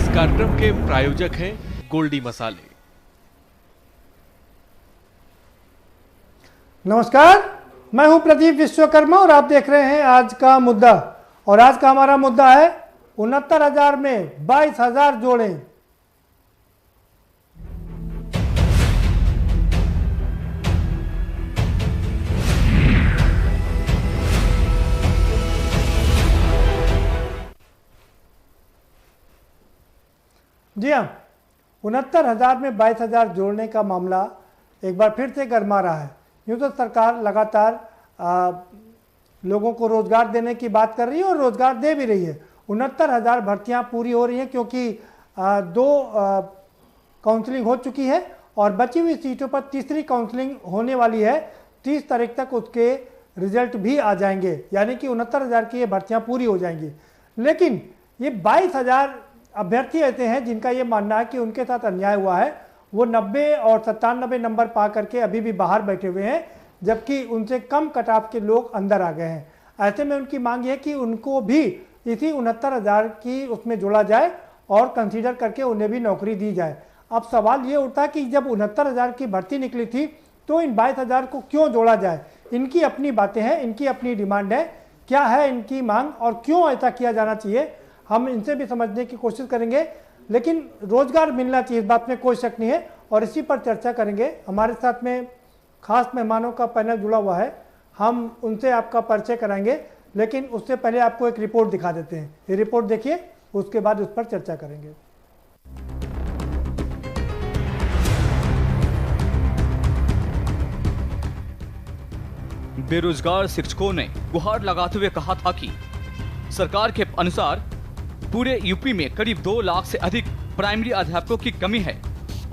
कार्यक्रम के प्रायोजक हैं गोल्डी मसाले। नमस्कार, मैं हूं प्रदीप विश्वकर्मा और आप देख रहे हैं आज का मुद्दा। और आज का हमारा मुद्दा है 69,000 में 22,000 जोड़े। जी हाँ, 69,000 में 22,000 जोड़ने का मामला एक बार फिर से गरमा रहा है। यूँ तो सरकार लगातार लोगों को रोजगार देने की बात कर रही है और रोजगार दे भी रही है। 69,000 भर्तियां पूरी हो रही हैं क्योंकि दो काउंसलिंग हो चुकी है और बची हुई सीटों पर तीसरी काउंसलिंग होने वाली है। 30 तारीख तक उसके रिजल्ट भी आ जाएंगे, यानी कि 69,000 की ये भर्तियां पूरी हो जाएंगी। लेकिन ये 22,000 अभ्यर्थी ऐसे हैं जिनका ये मानना है कि उनके साथ अन्याय हुआ है। वो 90 और 97 नंबर पा करके अभी भी बाहर बैठे हुए हैं, जबकि उनसे कम कट ऑफ के लोग अंदर आ गए हैं। ऐसे में उनकी मांग है कि उनको भी इसी 69,000 की उसमें जोड़ा जाए और कंसीडर करके उन्हें भी नौकरी दी जाए। अब सवाल ये उठता है कि जब 69,000 की भर्ती निकली थी तो इन 22,000 को क्यों जोड़ा जाए। इनकी अपनी बातें हैं, इनकी अपनी डिमांड है, क्या है इनकी मांग और क्यों ऐसा किया जाना चाहिए, हम इनसे भी समझने की कोशिश करेंगे। लेकिन रोजगार मिलना चाहिए, इस बात में कोई शक नहीं है और इसी पर चर्चा करेंगे। हमारे साथ में खास मेहमानों का पैनल जुड़ा हुआ है, हम उनसे आपका परिचय कराएंगे। लेकिन उससे पहले आपको एक रिपोर्ट दिखा देते हैं। ये रिपोर्ट देखिए, उसके बाद उस पर चर्चा करेंगे। बेरोजगार शिक्षकों ने गुहार लगाते हुए कहा था कि सरकार के अनुसार पूरे यूपी में करीब 2 लाख से अधिक प्राइमरी अध्यापकों की कमी है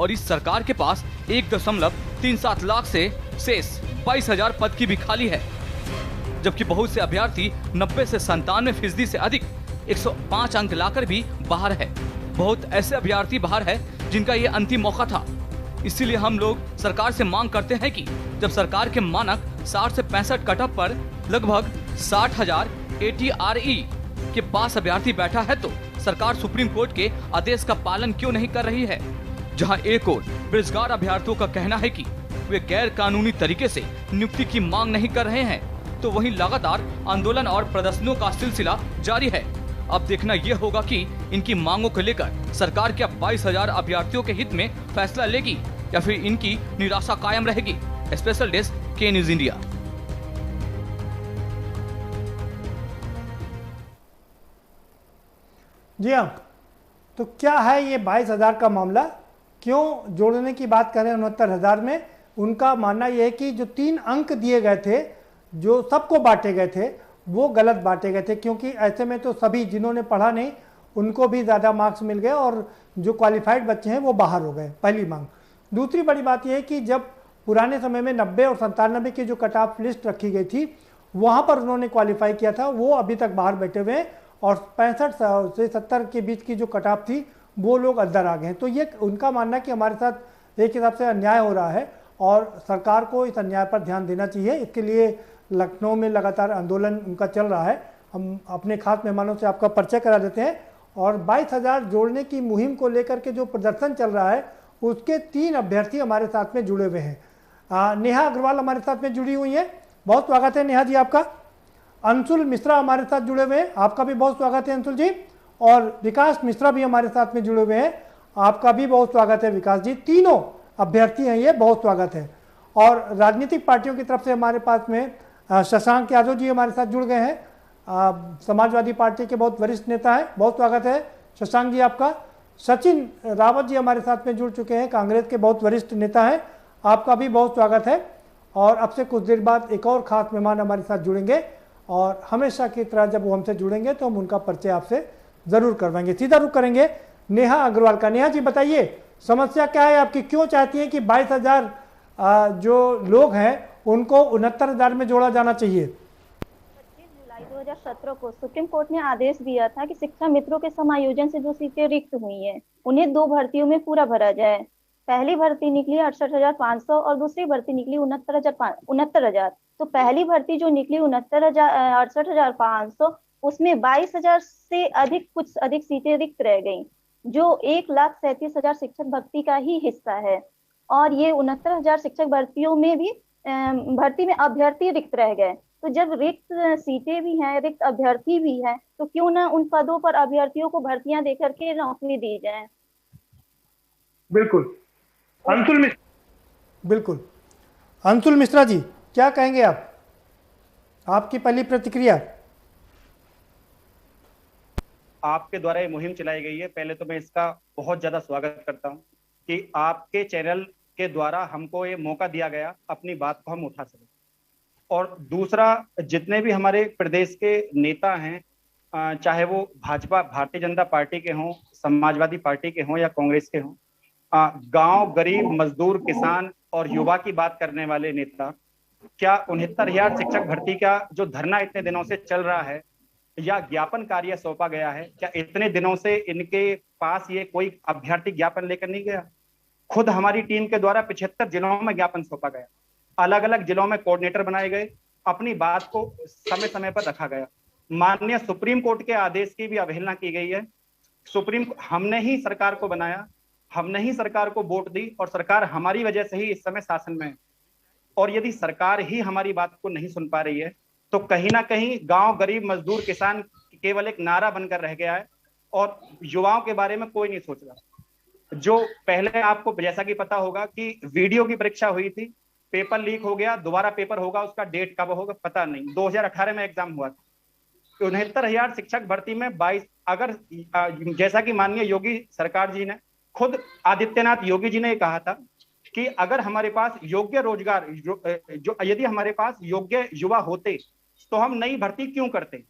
और इस सरकार के पास 1.37 लाख से शेष 22,000 पद की भी खाली है, जबकि बहुत से अभ्यर्थी 90 से 97% से अधिक 105 अंक लाकर भी बाहर है। बहुत ऐसे अभ्यर्थी बाहर है जिनका ये अंतिम मौका था। इसीलिए हम लोग सरकार से मांग करते हैं कि जब सरकार के मानक 60 से 65 कटऑफ पर लगभग 60,000 ATRE के पास अभ्यर्थी बैठा है तो सरकार सुप्रीम कोर्ट के आदेश का पालन क्यों नहीं कर रही है। जहां एक ओर बेरोजगार अभ्यर्थियों का कहना है कि वे गैर कानूनी तरीके से नियुक्ति की मांग नहीं कर रहे हैं, तो वहीं लगातार आंदोलन और प्रदर्शनों का सिलसिला जारी है। अब देखना यह होगा कि इनकी मांगों को लेकर सरकार क्या 22,000 अभ्यर्थियों के हित में फैसला लेगी या फिर इनकी निराशा कायम रहेगी। स्पेशल डेस्क के न्यूज इंडिया। जी हाँ, तो क्या है ये 22,000 का मामला, क्यों जोड़ने की बात करें 69,000 में। उनका मानना यह है कि जो 3 अंक दिए गए थे, जो सबको बांटे गए थे, वो गलत बांटे गए थे, क्योंकि ऐसे में तो सभी जिन्होंने पढ़ा नहीं उनको भी ज़्यादा मार्क्स मिल गए और जो क्वालिफाइड बच्चे हैं वो बाहर हो गए। पहली मांग। दूसरी बड़ी बात यह है कि जब पुराने समय में 90 और 97 की जो कट ऑफ लिस्ट रखी गई थी वहाँ पर उन्होंने क्वालिफाई किया था, वो अभी तक बाहर बैठे हुए हैं और 65 से 70 के बीच की जो कट ऑफ थी वो लोग अंदर आ गए हैं। तो ये उनका मानना है कि हमारे साथ एक हिसाब से अन्याय हो रहा है और सरकार को इस अन्याय पर ध्यान देना चाहिए। इसके लिए लखनऊ में लगातार आंदोलन उनका चल रहा है। हम अपने खास मेहमानों से आपका परिचय करा देते हैं। और 22,000 जोड़ने की मुहिम को लेकर के जो प्रदर्शन चल रहा है उसके 3 अभ्यर्थी हमारे साथ में जुड़े हुए हैं। नेहा अग्रवाल हमारे साथ में जुड़ी हुई है, बहुत स्वागत है नेहा जी आपका। अंशुल मिश्रा हमारे साथ जुड़े हुए हैं, आपका भी बहुत स्वागत है अंशुल जी। और विकास मिश्रा भी हमारे साथ में जुड़े हुए हैं, आपका भी बहुत स्वागत है विकास जी। तीनों अभ्यर्थी हैं, ये बहुत स्वागत है। और राजनीतिक पार्टियों की तरफ से हमारे पास में शशांक यादव जी हमारे साथ जुड़ गए हैं, समाजवादी पार्टी के बहुत वरिष्ठ नेता हैं, बहुत स्वागत है शशांक जी आपका। सचिन रावत जी हमारे साथ में जुड़ चुके हैं, कांग्रेस के बहुत वरिष्ठ नेता हैं, आपका भी बहुत स्वागत है। और अब से कुछ देर बाद एक और खास मेहमान हमारे साथ जुड़ेंगे और हमेशा की तरह जब वो हमसे जुड़ेंगे तो हम उनका परिचय आपसे ज़रूर करवाएंगे। सीधा रुख करेंगे नेहा अग्रवाल का। नेहा जी बताइए, समस्या क्या है आपकी, क्यों चाहती हैं कि 22,000 जो लोग हैं उनको 69,000 में जोड़ा जाना चाहिए। 25 जुलाई 2017 को सुप्रीम कोर्ट ने आदेश दिया था कि शिक्षा मित्रों के समायोजन से जो सीटें रिक्त हुई हैं उन्हें 2 भर्तियों में पूरा भरा जाए। पहली भर्ती निकली 68,500 और दूसरी भर्ती निकली 69,000। तो पहली भर्ती जो निकली 68,500 उसमें 22,000 से अधिक कुछ अधिक सीटें रिक्त रह गई। जो 1,37,000 शिक्षक भर्ती का ही हिस्सा है। और ये 69,000 शिक्षक भर्तियों में भी भर्ती में अभ्यर्थी रिक्त रह गए। तो जब रिक्त सीटें भी हैं, रिक्त अभ्यर्थी भी हैं, तो क्यों ना उन पदों पर अभ्यर्थियों को भर्तियां देकर के नौकरी दी जाए। बिल्कुल। अंशुल मिश्रा, बिल्कुल, अंशुल मिश्रा जी क्या कहेंगे आप, आपकी पहली प्रतिक्रिया। आपके द्वारा ये मुहिम चलाई गई है, पहले तो मैं इसका बहुत ज्यादा स्वागत करता हूं कि आपके चैनल के द्वारा हमको ये मौका दिया गया अपनी बात को हम उठा सकें। और दूसरा, जितने भी हमारे प्रदेश के नेता हैं, चाहे वो भाजपा भारतीय जनता पार्टी के हों, समाजवादी पार्टी के हों या कांग्रेस के हों, गांव, गरीब, मजदूर, किसान और युवा की बात करने वाले नेता, क्या 69,000 शिक्षक भर्ती का जो धरना इतने दिनों से चल रहा है या ज्ञापन कार्य सौंपा गया है, क्या इतने दिनों से इनके पास ये कोई अभ्यर्थी ज्ञापन लेकर नहीं गया? खुद हमारी टीम के द्वारा 75 जिलों में ज्ञापन सौंपा गया, अलग अलग जिलों में कोऑर्डिनेटर बनाए गए, अपनी बात को समय समय पर रखा गया। माननीय सुप्रीम कोर्ट के आदेश की भी अवहेलना की गई है। हमने ही सरकार को बनाया, हमने ही सरकार को वोट दी और सरकार हमारी वजह से ही इस समय शासन में है। और यदि सरकार ही हमारी बात को नहीं सुन पा रही है तो कहीं ना कहीं गांव, गरीब, मजदूर, किसान केवल एक नारा बनकर रह गया है और युवाओं के बारे में कोई नहीं सोच रहा। जो पहले आपको जैसा कि पता होगा कि वीडियो की परीक्षा हुई थी, पेपर लीक हो गया, दोबारा पेपर होगा, उसका डेट कब होगा पता नहीं। 2018 में एग्जाम हुआ था। 69,000 शिक्षक भर्ती में 22, अगर जैसा कि माननीय योगी सरकार जी ने, खुद आदित्यनाथ योगी जी ने कहा था कि अगर हमारे पास योग्य रोजगार यदि हमारे पास योग्य युवा होते तो हम नई भर्ती क्यों करते,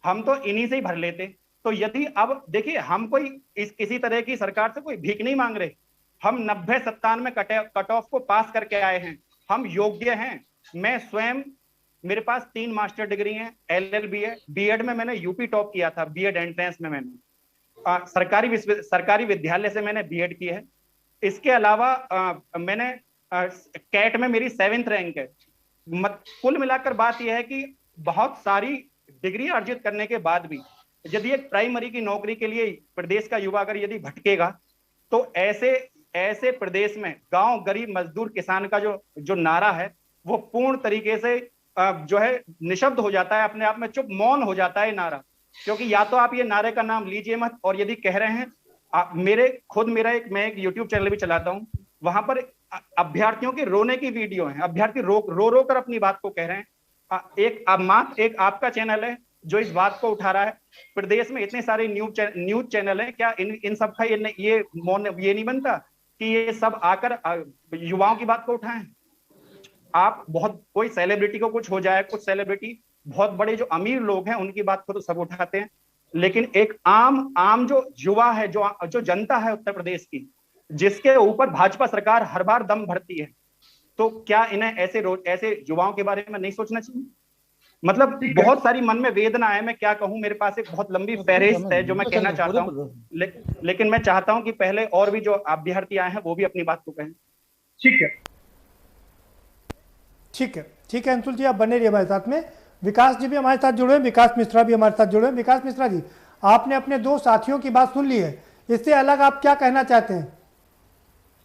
हम तो इन्हीं से ही भर लेते। तो यदि अब देखिए, हम कोई किसी तरह की सरकार से कोई भीख नहीं मांग रहे, हम 90-97 कट ऑफ को पास करके आए हैं, हम योग्य हैं। मैं स्वयं, मेरे पास 3 मास्टर डिग्री हैं, LLB है, बीएड में मैंने यूपी टॉप किया था, बीएड एंट्रेंस में मैंने सरकारी विद्यालय से मैंने बीएड की है। इसके अलावा मैंने कैट में मेरी 7th रैंक है। कुल मिलाकर बात यह है कि बहुत सारी डिग्री अर्जित करने के बाद भी यदि एक प्राइमरी की नौकरी के लिए प्रदेश का युवा अगर यदि भटकेगा तो ऐसे प्रदेश में गांव, गरीब, मजदूर, किसान का जो नारा है वो पूर्ण तरीके से जो है निशब्द हो जाता है, अपने आप में चुप, मौन हो जाता है नारा। क्योंकि या तो आप ये नारे का नाम लीजिए मत, और यदि कह रहे हैं, मैं एक YouTube चैनल भी चलाता हूं, वहां पर अभ्यर्थियों के रोने की वीडियो है, अभ्यर्थी रो कर अपनी बात को कह रहे हैं। एक आपका चैनल है जो इस बात को उठा रहा है। प्रदेश में इतने सारे न्यूज चैनल हैं, क्या इन सब का ये नहीं बनता कि ये सब आकर युवाओं की बात को उठाएं? आप कोई सेलिब्रिटी को कुछ हो जाए, कुछ सेलिब्रिटी बहुत बड़े जो अमीर लोग हैं उनकी बात को तो सब उठाते हैं, लेकिन एक आम जो युवा है, जो जनता है उत्तर प्रदेश की, जिसके ऊपर भाजपा सरकार हर बार दम भरती है, तो क्या इन्हें ऐसे युवाओं के बारे में नहीं सोचना चाहिए? मतलब बहुत सारी मन में वेदना है, मैं क्या कहूं, मेरे पास एक बहुत लंबी फहरिस्त है जो मैं कहना चाहता हूं, लेकिन मैं चाहता हूं कि पहले और भी जो अभ्यर्थी आए हैं वो भी अपनी बात को कहें। ठीक है अंशुल जी, आप बने रहिए हमारे साथ में। विकास जी भी हमारे साथ जुड़े हैं, विकास मिश्रा भी हमारे साथ जुड़े हैं। विकास मिश्रा जी, आपने अपने 2 साथियों की बात सुन ली है, इससे अलग आप क्या कहना चाहते हैं?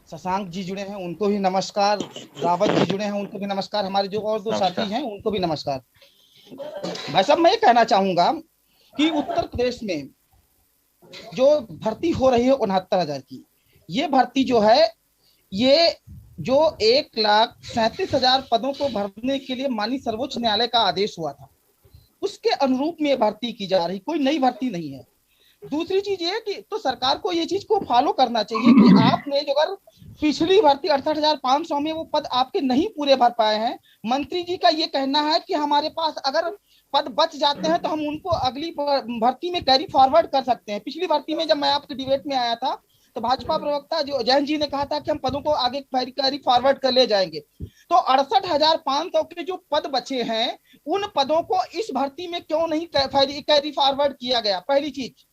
शशांक जी जुड़े हैं, उनको भी नमस्कार। रावत जी जुड़े हैं, उनको भी नमस्कार। हमारे जो और 2 साथी हैं उनको भी नमस्कार। भाई साहब, मैं ये कहना चाहूंगा कि उत्तर प्रदेश में जो भर्ती हो रही है 69,000 की, ये भर्ती जो है, ये जो 1,37,000 पदों को भरने के लिए माननीय सर्वोच्च न्यायालय का आदेश हुआ था, उसके अनुरूप में भर्ती की जा रही, कोई नई भर्ती नहीं है। दूसरी चीज ये कि तो सरकार को ये चीज को फॉलो करना चाहिए कि आपने जो अगर पिछली भर्ती 68,500 में वो पद आपके नहीं पूरे भर पाए हैं, मंत्री जी का ये कहना है कि हमारे पास अगर पद बच जाते हैं तो हम उनको अगली भर्ती में कैरी फॉरवर्ड कर सकते हैं। पिछली भर्ती में जब मैं आपके डिबेट में आया था तो भाजपा प्रवक्ता जो जैन जी ने कहा था कि हम पदों को आगे कैरी फॉरवर्ड कर ले जाएंगे। तो 68,500 के जो पद बचे हैं, उन पदों को इस भर्ती में क्यों नहीं कैरी फॉरवर्ड किया गया? पहली चीज।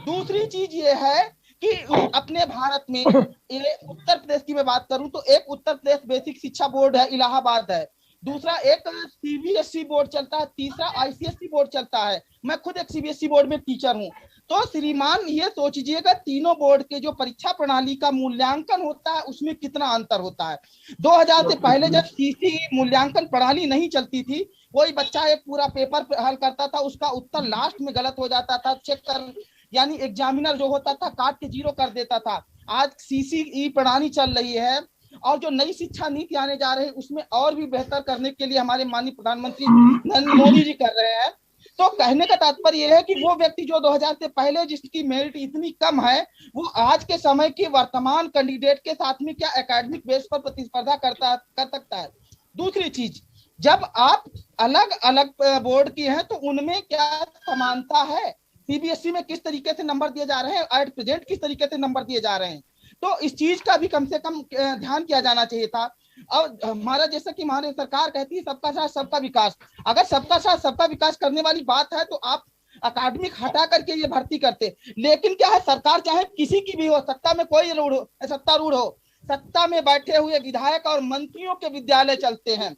दूसरी चीज ये है कि अपने भारत में उत्तर प्रदेश की मैं बात करूं तो एक उत्तर प्रदेश बेसिक शिक्षा बोर्ड है, इलाहाबाद है, दूसरा एक CBSE बोर्ड चलता है, तीसरा ICSE बोर्ड चलता है। मैं खुद एक CBSE बोर्ड में टीचर हूं। तो श्रीमान ये सोचिएगा तीनों बोर्ड के जो परीक्षा प्रणाली का मूल्यांकन होता है उसमें कितना अंतर होता है। 2000 से पहले जब सीसी मूल्यांकन प्रणाली नहीं चलती थी, कोई बच्चा एक पूरा पेपर हल करता था, उसका उत्तर लास्ट में गलत हो जाता था, चेक कर यानी एग्जामिनर जो होता था काट के जीरो कर देता था। आज सीसीई प्रणाली चल रही है और जो नई शिक्षा नीति आने जा रही है उसमें और भी बेहतर करने के लिए हमारे माननीय प्रधानमंत्री नरेंद्र मोदी जी कर रहे हैं। तो कहने का तात्पर्य यह है कि वो व्यक्ति जो 2000 से पहले जिसकी मेरिट इतनी कम है, वो आज के समय के वर्तमान कैंडिडेट के साथ में क्या एकेडमिक बेस पर प्रतिस्पर्धा कर सकता है। दूसरी चीज, जब आप अलग अलग बोर्ड की हैं तो उनमें क्या समानता है, सीबीएसई में किस तरीके से नंबर दिए जा रहे हैं, एट प्रेजेंट किस तरीके से नंबर दिए जा रहे हैं, तो इस चीज का भी कम से कम ध्यान किया जाना चाहिए था। और हमारा जैसा कि हमारी सरकार कहती है सबका साथ सबका विकास, अगर सबका साथ सबका विकास करने वाली बात है तो आप अकादमिक हटा करके ये भर्ती करते। लेकिन क्या है, सरकार चाहे किसी की भी हो, सत्ता में कोई सत्तारूढ़ हो, सत्ता में बैठे हुए विधायक और मंत्रियों के विद्यालय चलते हैं।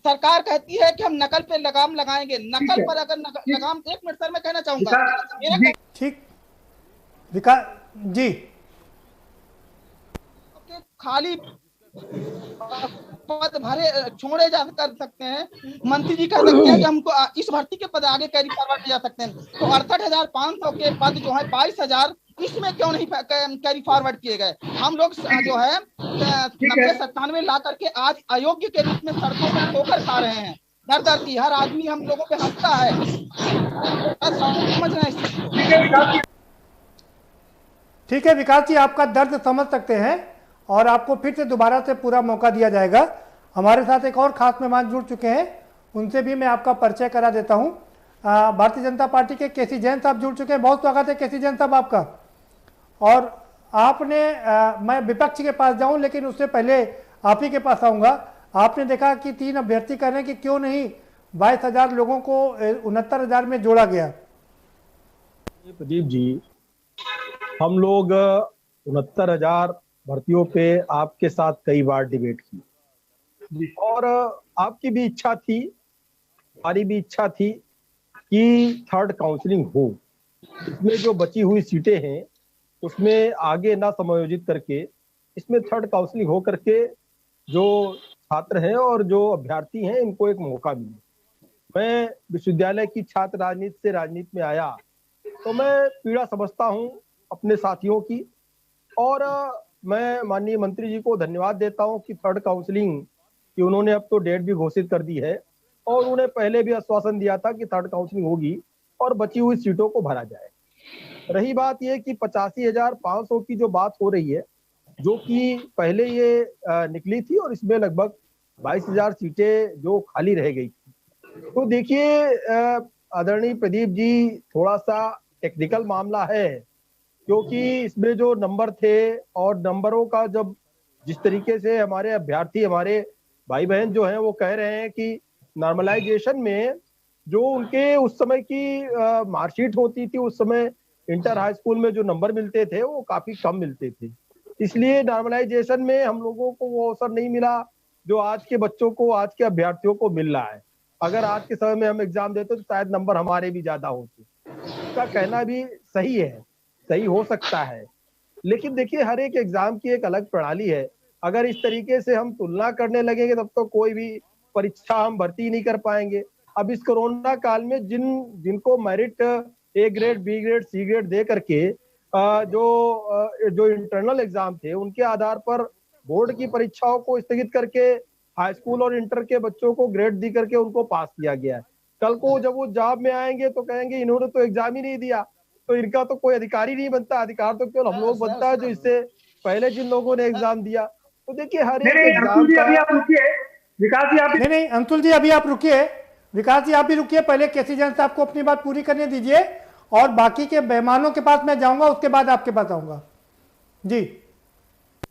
सरकार कहती है कि हम नकल पे लगाम लगाएंगे, नकल पर अगर लगाम, एक मिनट सर मैं कहना चाहूंगा, ठीक विकास जी, खाली पद भरे छोड़े जा कर सकते हैं, मंत्री जी कह सकते हैं कि हमको इस भर्ती के पद आगे कैरी फॉरवर्ड जा सकते हैं, तो 68,500 के पद जो है 22,000 इसमें क्यों नहीं कैरी फॉरवर्ड किए गए। हम लोग जो है 90-97 ला करके आज अयोग्य के रूप में सड़कों पर ठोकर खा रहे हैं, दर दर की, हर आदमी हम लोगों पे हंसता है, समझ रहे हैं। ठीक है विकास जी, आपका दर्द समझ सकते हैं और आपको फिर से दोबारा से पूरा मौका दिया जाएगा। हमारे साथ एक और खास मेहमान जुड़ चुके हैं, उनसे भी मैं आपका परिचय करा देता हूं। भारतीय जनता पार्टी के केसी जैन साहब जुड़ चुके हैं। बहुत स्वागत है केसी जैन साहब आपका। और आपने मैं विपक्ष के पास जाऊं लेकिन उससे पहले आप ही के पास आऊंगा। आपने देखा कि 3 अभ्यर्थी कर रहे हैं कि क्यों नहीं 22,000 लोगों को 69,000 में जोड़ा गया। प्रदीप जी, हम लोग 69,000 भर्तियों पे आपके साथ कई बार डिबेट की और आपकी भी इच्छा थी, हमारी भी इच्छा थी कि थर्ड काउंसलिंग हो। इसमें जो बची हुई सीटें हैं उसमें आगे ना समायोजित करके इसमें थर्ड काउंसलिंग हो करके जो छात्र हैं और जो अभ्यर्थी हैं इनको एक मौका मिले। मैं विश्वविद्यालय की छात्र राजनीति से राजनीति में आया तो मैं पीड़ा समझता हूं अपने साथियों की, और मैं माननीय मंत्री जी को धन्यवाद देता हूं कि थर्ड काउंसलिंग की उन्होंने अब तो डेट भी घोषित कर दी है और उन्हें पहले भी आश्वासन दिया था कि थर्ड काउंसलिंग होगी और बची हुई सीटों को भरा जाए। रही बात यह कि 85,500 की जो बात हो रही है, जो कि पहले ये निकली थी और इसमें लगभग 22,000 सीटें जो खाली रह गई थी। तो देखिए आदरणीय प्रदीप जी, थोड़ा सा टेक्निकल मामला है क्योंकि इसमें जो नंबर थे और नंबरों का जब जिस तरीके से हमारे अभ्यर्थी, हमारे भाई बहन जो हैं वो कह रहे हैं कि नॉर्मलाइजेशन में जो उनके उस समय की मार्कशीट होती थी, उस समय इंटर हाई स्कूल में जो नंबर मिलते थे वो काफी कम मिलते थे, इसलिए नॉर्मलाइजेशन में हम लोगों को वो अवसर नहीं मिला जो आज के बच्चों को, आज के अभ्यर्थियों को मिल रहा है। अगर आज के समय में हम एग्जाम देते तो शायद नंबर हमारे भी ज्यादा होते। उसका कहना भी सही है, सही हो सकता है, लेकिन देखिए हर एक एग्जाम की एक अलग प्रणाली है। अगर इस तरीके से हम तुलना करने लगेंगे तब तो कोई भी परीक्षा हम भर्ती नहीं कर पाएंगे। अब इस कोरोना काल में जिनको merit A grade, B grade, C grade दे करके जो इंटरनल एग्जाम थे उनके आधार पर बोर्ड की परीक्षाओं को स्थगित करके हाई स्कूल और इंटर के बच्चों को ग्रेड दी करके उनको पास किया गया है। कल को जब वो जॉब में आएंगे तो कहेंगे इन्होंने तो एग्जाम ही नहीं दिया, तो इनका तो कोई अधिकार ही नहीं बनता। अधिकार तो केवल हम लोग बनता है जो इससे पहले जिन लोगों ने एग्जाम दिया। तो देखिए हर एक एग्जाम का विकास जी आप नहीं अंशुल जी अभी आप रुकिए, विकास जी आप भी रुकिए, पहले केसी जैन साहब को अपनी बात पूरी करने दीजिए और बाकी के मेहमानों के पास मैं जाऊंगा, उसके बाद आपके पास आऊंगा। जी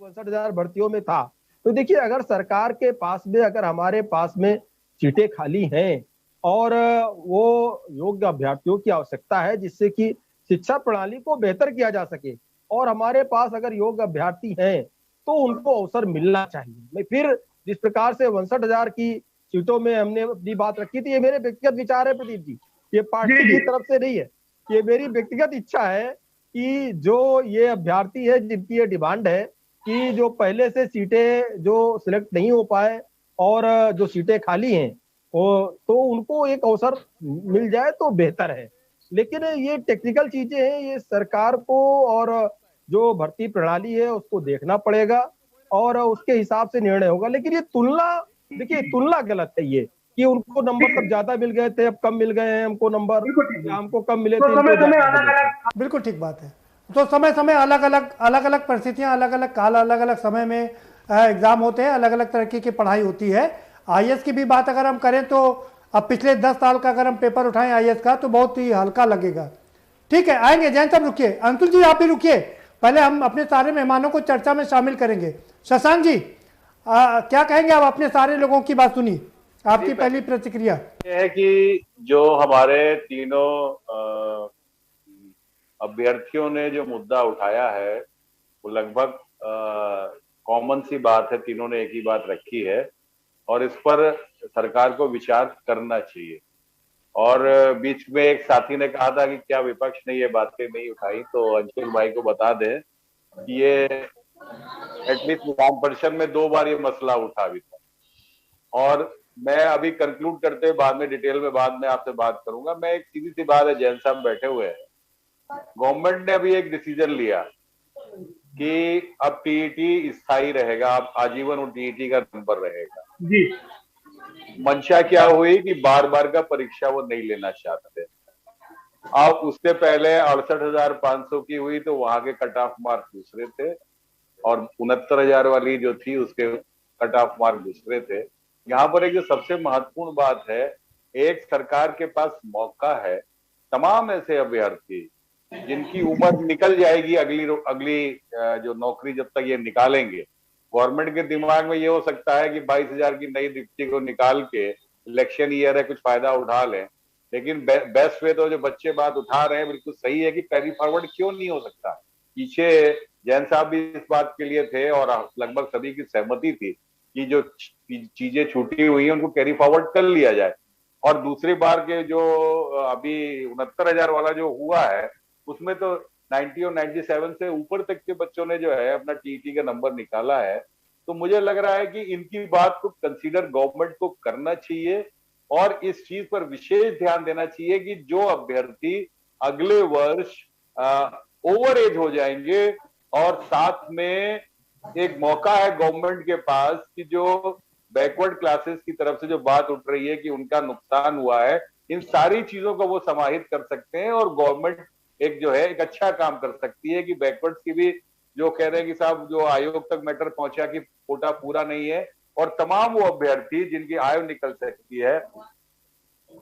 62,000 भर्तियों में था, तो देखिए अगर सरकार के पास में, अगर हमारे पास में सीटें खाली हैं और वो योग्य अभ्यर्थियों की आवश्यकता है जिससे कि शिक्षा प्रणाली को बेहतर किया जा सके, और हमारे पास अगर योग्य अभ्यर्थी हैं तो उनको अवसर मिलना चाहिए। मैं फिर जिस प्रकार से 62,000 की सीटों में हमने अपनी बात रखी थी, ये मेरे व्यक्तिगत विचार है प्रदीप जी, ये पार्टी की तरफ से नहीं है। ये मेरी व्यक्तिगत इच्छा है कि जो ये अभ्यर्थी है जिनकी ये डिमांड है कि जो पहले से सीटें जो सिलेक्ट नहीं हो पाए और जो सीटें खाली हैं वो तो उनको एक अवसर मिल जाए तो बेहतर है। लेकिन ये टेक्निकल चीजें हैं, ये सरकार को और जो भर्ती प्रणाली है उसको देखना पड़ेगा और उसके हिसाब से निर्णय होगा। लेकिन ये तुलना, देखिए तुलना गलत है ये कि उनको नंबर तब ज्यादा मिल गए थे, अब कम मिल गए हैं हमको नंबर, हमको कम मिले थे, इनको ज्यादा मिले थे। बिल्कुल ठीक बात है। तो समय समय अलग अलग परिस्थितियां, अलग अलग काल, अलग अलग समय में एग्जाम होते हैं, अलग अलग तरीके की पढ़ाई होती है। आईएएस की भी बात अगर हम करें तो अब पिछले 10 साल का अगर हम पेपर उठाएं आईएएस का तो बहुत ही हल्का लगेगा। ठीक है, आएंगे जैन साहब, रुकिए। अंशुल जी आप भी रुकिए, पहले हम अपने सारे मेहमानों को चर्चा में शामिल करेंगे। शशांक जी क्या कहेंगे? आप अपने सारे लोगों की बात सुनी, आपकी पहली प्रतिक्रिया ये है कि जो हमारे तीनों अभ्यर्थियों ने जो मुद्दा उठाया है वो लगभग कॉमन सी बात है, तीनों ने एक ही बात रखी है और इस पर सरकार को विचार करना चाहिए। और बीच में एक साथी ने कहा था कि क्या विपक्ष ने ये बातें नहीं उठाई, तो अंशुल भाई को बता दें कि ये एटलीस्ट विधान परिषद में 2 बार ये मसला उठा भी था। और मैं अभी कंक्लूड करते हुए बाद में डिटेल में बाद में आपसे बात करूंगा। मैं एक सीधी सी बात है, जैन साहब बैठे हुए हैं, गवर्नमेंट ने अभी एक डिसीजन लिया कि अब टीईटी स्थायी रहेगा, अब आजीवन और टीईटी का नंबर रहेगा जी। मंशा क्या हुई कि बार बार का परीक्षा वो नहीं लेना चाहते। अब उससे पहले 68,500 की हुई तो वहां के कट ऑफ मार्क दूसरे थे और 69,000 वाली जो थी उसके कट ऑफ मार्क दूसरे थे। यहाँ पर एक जो सबसे महत्वपूर्ण बात है, एक सरकार के पास मौका है, तमाम ऐसे अभ्यर्थी जिनकी उम्र निकल जाएगी अगली जो नौकरी जब तक ये निकालेंगे, गवर्नमेंट के दिमाग में ये हो सकता है कि 22,000 की नई रिक्ति को निकाल के इलेक्शन ईयर है कुछ फायदा उठा लें। लेकिन बेस्ट वे तो जो बच्चे बात उठा रहे हैं बिल्कुल सही है कि कैरी फॉरवर्ड क्यों नहीं हो सकता। पीछे जैन साहब भी इस बात के लिए थे और लगभग सभी की सहमति थी कि जो चीजें छूटी हुई है उनको कैरी फॉरवर्ड कर लिया जाए। और दूसरी बार के जो अभी 69,000 वाला जो हुआ है उसमें तो 90 और 97 से ऊपर तक के बच्चों ने जो है अपना टीईटी का नंबर निकाला है। तो मुझे लग रहा है कि इनकी बात को कंसीडर गवर्नमेंट को करना चाहिए और इस चीज पर विशेष ध्यान देना चाहिए कि जो अभ्यर्थी अगले वर्ष ओवर एज हो जाएंगे और साथ में एक मौका है गवर्नमेंट के पास कि जो बैकवर्ड क्लासेस की तरफ से जो बात उठ रही है कि उनका नुकसान हुआ है, इन सारी चीजों को वो समाहित कर सकते हैं और गवर्नमेंट एक जो है एक अच्छा काम कर सकती है कि बैकवर्ड्स की भी जो कह रहे हैं कि साहब जो आयोग तक मैटर पहुंचा कि कोटा पूरा नहीं है और तमाम वो अभ्यर्थी जिनकी आयु निकल सकती है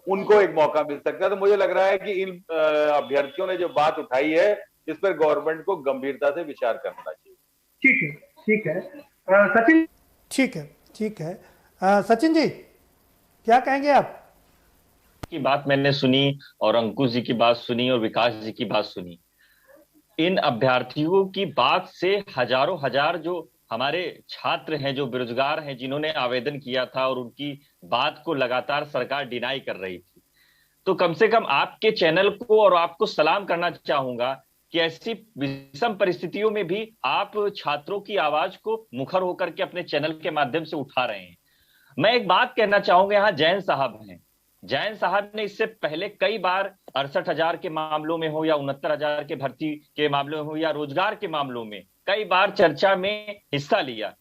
उनको एक मौका मिल सकता है। तो मुझे लग रहा है कि इन अभ्यर्थियों ने जो बात उठाई है इस पर गवर्नमेंट को गंभीरता से विचार करना चाहिए। ठीक है, ठीक है। सचिन, ठीक है। सचिन जी क्या कहेंगे आप? की बात मैंने सुनी और अंकुश जी की बात सुनी और विकास जी की बात सुनी। इन अभ्यर्थियों की बात से हजारों हजार जो हमारे छात्र हैं जो बेरोजगार हैं जिन्होंने आवेदन किया था और उनकी बात को लगातार सरकार डिनाई कर रही थी, तो कम से कम आपके चैनल को और आपको सलाम करना चाहूंगा कि ऐसी विषम परिस्थितियों में भी आप छात्रों की आवाज को मुखर होकर के अपने चैनल के माध्यम से उठा रहे हैं। मैं एक बात कहना चाहूंगा, यहाँ जैन साहब हैं, जैन साहब ने इससे पहले कई बार 68,000 के मामलों में हो या 69,000 के भर्ती के मामलों में हो या रोजगार के मामलों में कई बार चर्चा में हिस्सा लिया।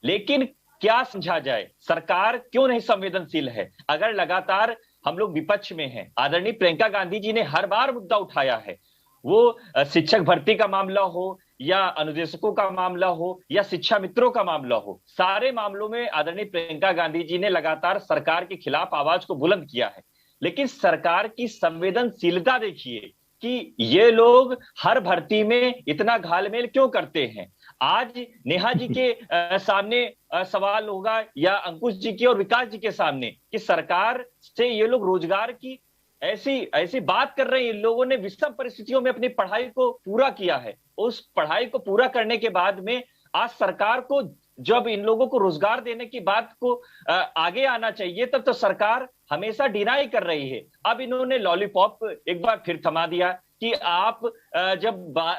लेकिन क्या समझा जाए, सरकार क्यों नहीं संवेदनशील है? अगर लगातार हम लोग विपक्ष में हैं, आदरणीय प्रियंका गांधी जी ने हर बार मुद्दा उठाया है, वो शिक्षक भर्ती का मामला हो या अनुदेशकों का मामला हो या शिक्षा मित्रों का मामला हो, सारे मामलों में आदरणीय प्रियंका गांधी जी ने लगातार सरकार के खिलाफ आवाज को बुलंद किया है। लेकिन सरकार की संवेदनशीलता देखिए कि ये लोग हर भर्ती में इतना घालमेल क्यों करते हैं। आज नेहा जी के सामने सवाल होगा या अंकुश जी के और विकास जी के सामने कि सरकार से ये लोग रोजगार की ऐसी बात कर रहे हैं। इन लोगों ने विषम परिस्थितियों में अपनी पढ़ाई को पूरा किया है, उस पढ़ाई को पूरा करने के बाद में आज सरकार को जब इन लोगों को रोजगार देने की बात को आगे आना चाहिए, तब तो सरकार हमेशा डिनाई कर रही है। अब इन्होंने लॉलीपॉप एक बार फिर थमा दिया कि आप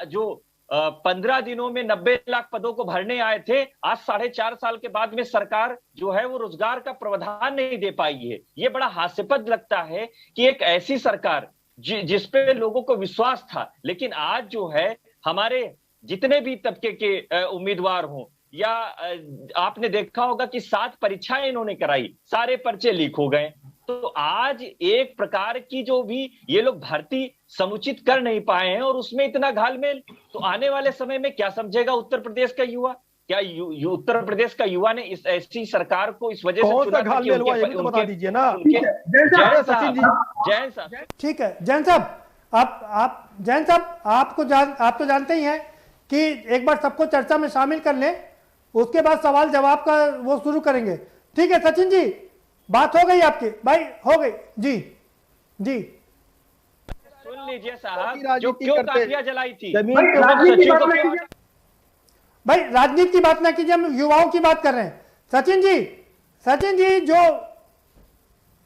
जो 15 दिनों में 90 लाख पदों को भरने आए थे, आज 4.5 साल के बाद में सरकार जो है वो रोजगार का प्रावधान नहीं दे पाई है। ये बड़ा हास्यास्पद लगता है कि एक ऐसी सरकार जिसपे लोगों को विश्वास था, लेकिन आज जो है हमारे जितने भी तबके के उम्मीदवार हों, या आपने देखा होगा कि 7 परीक्षाएं इन्होंने कराई, सारे पर्चे लीक हो गए। तो आज एक प्रकार की जो भी ये लोग भर्ती समुचित कर नहीं पाए हैं और उसमें इतना घालमेल, तो आने वाले समय में क्या समझेगा उत्तर प्रदेश का युवा? क्या उत्तर प्रदेश का युवा ने इस ऐसी सरकार को इस वजह से चुना था कि बता दीजिए ना। जैन साहब, ठीक है जैन साहब, आप जैन साहब आप तो जानते ही हैं कि एक बार सबको चर्चा में शामिल कर लें, उसके बाद सवाल जवाब का वो शुरू करेंगे। ठीक है सचिन जी, बात हो गई आपकी भाई, हो गई जी जी। सुन लीजिए साहब, जो क्यों काफिया जलाई थी भाई, राजनीति की बात ना कीजिए, हम युवाओं की बात कर रहे हैं। सचिन जी जो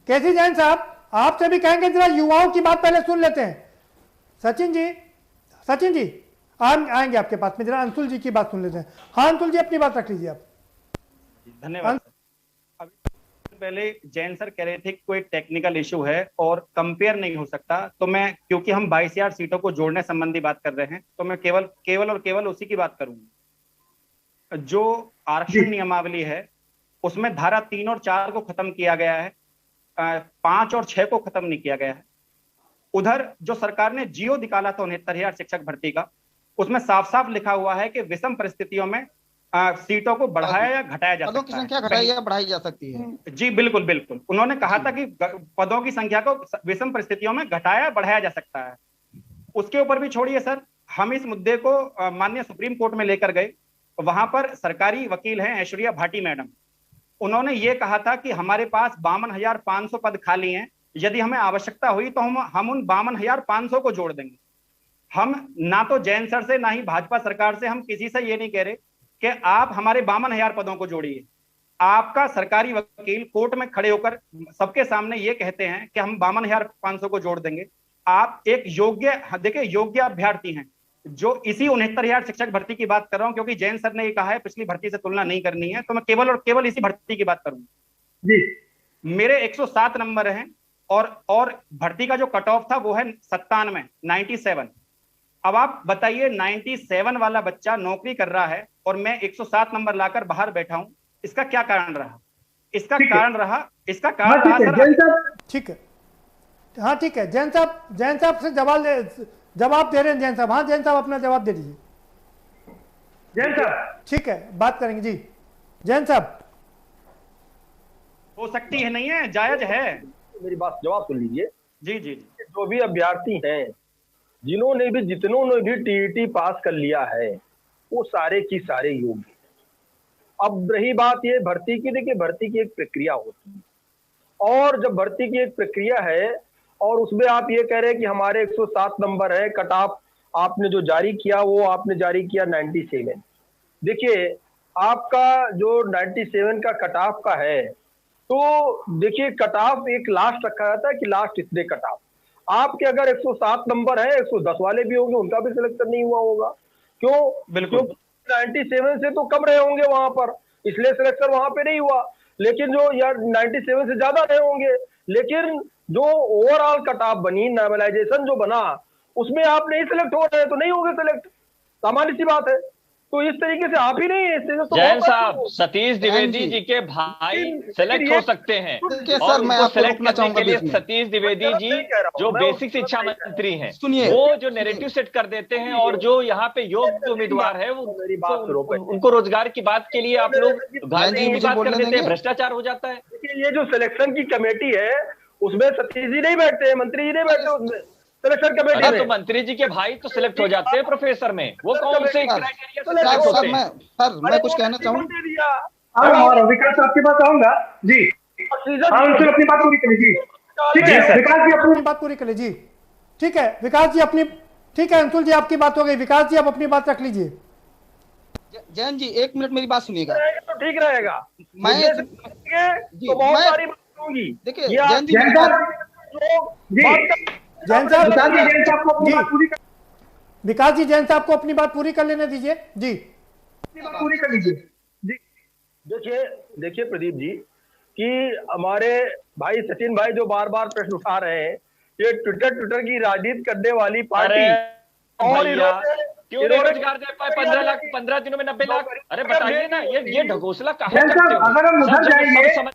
कैसी जैन साहब, आपसे भी कहेंगे जरा युवाओं की बात पहले सुन लेते हैं। सचिन जी आएंगे आपके पास में, जरा अंशुल जी की बात सुन लेते हैं। हाँ अंशुल जी, अपनी बात रख लीजिए आप। धन्यवाद। पहले जैन सर कह रहे थे कि कोई टेक्निकल इशू है और कंपेयर नहीं हो सकता, तो मैं, क्योंकि हम 22,000 सीटों को जोड़ने संबंधी बात कर रहे हैं, तो मैं केवल उसी की बात करूंगा। जो आरक्षण नियमावली है उसमें धारा 3 और 4 को खत्म किया गया है, 5 और 6 को खत्म नहीं किया गया है। उधर जो सरकार ने जियो निकाला था 69,000 शिक्षक भर्ती का, उसमें साफ साफ लिखा हुआ है कि विषम परिस्थितियों में सीटों को बढ़ाया या घटाया जा सकता है। पदों की संख्या घटाई या बढ़ाई जा सकती है। जी बिल्कुल, उन्होंने कहा था कि पदों की संख्या को विषम परिस्थितियों में घटाया बढ़ाया जा सकता है। उसके ऊपर भी छोड़िए सर, हम इस मुद्दे को माननीय सुप्रीम कोर्ट में लेकर गए, वहां पर सरकारी वकील हैं ऐश्वर्या भाटी मैडम, उन्होंने ये कहा था कि हमारे पास 52,500 पद खाली हैं, यदि हमें आवश्यकता हुई तो हम उन 52,500 को जोड़ देंगे। हम ना तो जैन सर से ना ही भाजपा सरकार से हम किसी से ये नहीं कह रहे कि आप हमारे 52,000 पदों को जोड़िए। आपका सरकारी वकील कोर्ट में खड़े होकर सबके सामने ये कहते हैं कि हम 52,500 को जोड़ देंगे। आप एक योग्य अभ्यर्थी हैं, जो इसी 69,000 शिक्षक भर्ती की बात कर रहा हूं, क्योंकि जैन सर ने ये कहा है पिछली भर्ती से तुलना नहीं करनी है, तो मैं केवल और केवल इसी भर्ती की बात करूंगा जी। मेरे 107 नंबर हैं और भर्ती का जो कट ऑफ था वो है 97। अब आप बताइए, 97 वाला बच्चा नौकरी कर रहा है और मैं 107 नंबर लाकर बाहर बैठा हूं, इसका क्या कारण रहा? इसका कारण रहा सर। ठीक है, हाँ ठीक है, जैन साहब से जवाब दे रहे हैं जैन साहब। हाँ जैन साहब, अपना जवाब दे दीजिए। जैन साहब ठीक है, बात करेंगे जी। जैन साहब, हो सकती है, नहीं है, जायज है। मेरी बात जवाब सुन लीजिए। जी। जो भी अभ्यर्थी हैं, जितनों ने भी टीईटी पास कर लिया है, वो सारे की सारे योग्य। अब रही बात ये भर्ती की, देखिए भर्ती की एक प्रक्रिया होती है, और जब भर्ती की एक प्रक्रिया है और उसमें आप ये कह रहे हैं कि हमारे 107 नंबर है, कट ऑफ आपने जो जारी किया वो आपने जारी किया 97। देखिए आपका जो 97 का कट ऑफ का है, तो देखिए कट ऑफ एक लास्ट रखा जाता है कि लास्ट इतने कट ऑफ। आपके अगर 107 नंबर है, 110 वाले भी होंगे, उनका भी सिलेक्शन नहीं हुआ होगा। क्यों? बिल्कुल, 97 से तो कम रहे होंगे वहां पर, इसलिए सिलेक्शन वहां पे नहीं हुआ। लेकिन जो यार 97 से ज्यादा रहे होंगे, लेकिन जो ओवरऑल कट ऑफ बनी, नॉर्मलाइजेशन जो बना, उसमें आप नहीं सिलेक्ट हो रहे हैं तो नहीं होंगे सिलेक्ट, सामान्य सी बात है। तो इस तरीके से आप ही नहीं है, तो जैन साहब, सतीश द्विवेदी जी के भाई सेलेक्ट हो सकते हैं, और उनको सेलेक्ट करने के लिए सतीश द्विवेदी जी जो बेसिक शिक्षा मंत्री हैं, वो जो नैरेटिव सेट कर देते हैं, और जो यहाँ पे योग्य उम्मीदवार है वो उनको रोजगार की बात के लिए आप लोग बात कर देते हैं, भ्रष्टाचार हो जाता है। ये जो सिलेक्शन की कमेटी है उसमें सतीश जी नहीं बैठते, मंत्री जी नहीं बैठते उसमें सिलेक्शन कमेटी में। तो मंत्री जी के भाई तो सिलेक्ट हो जाते हैं प्रोफेसर में, वो कौन से क्राइटेरिया से सिलेक्ट होते हैं? सर मैं कुछ कहना चाहूँ। विकास साहब के पास आऊंगा जी। अपनी बात पूरी कर लीजिए। ठीक है विकास जी, अपनी बात पूरी कर लीजिए। ठीक है विकास जी, अपनी, ठीक है अंशुल जी आपकी बात हो गई, विकास जी आप अपनी बात रख लीजिए। जैन जी 1 मिनट मेरी बात सुनिएगा। तो ठीक रहेगा। मैं तो बहुत सारी बात होगी। देखिए जैन जी, जैन साहब विकास जी, जैन साहब को अपनी बात पूरी कर लेने दीजिए जी, पूरी कर लीजिए जी। देखिए प्रदीप जी कि हमारे भाई सचिन भाई जो बार बार प्रश्न उठा रहे हैं, ये ट्विटर की राजनीति करने वाली पार्टी और क्यों नहीं रोजगार दे पाए? 15 लाख 15 दिनों में 90 लाख। अरे बताइए ना, ये ढकोसला कहाँ करते हो? अगर हम उधर जाएंगे,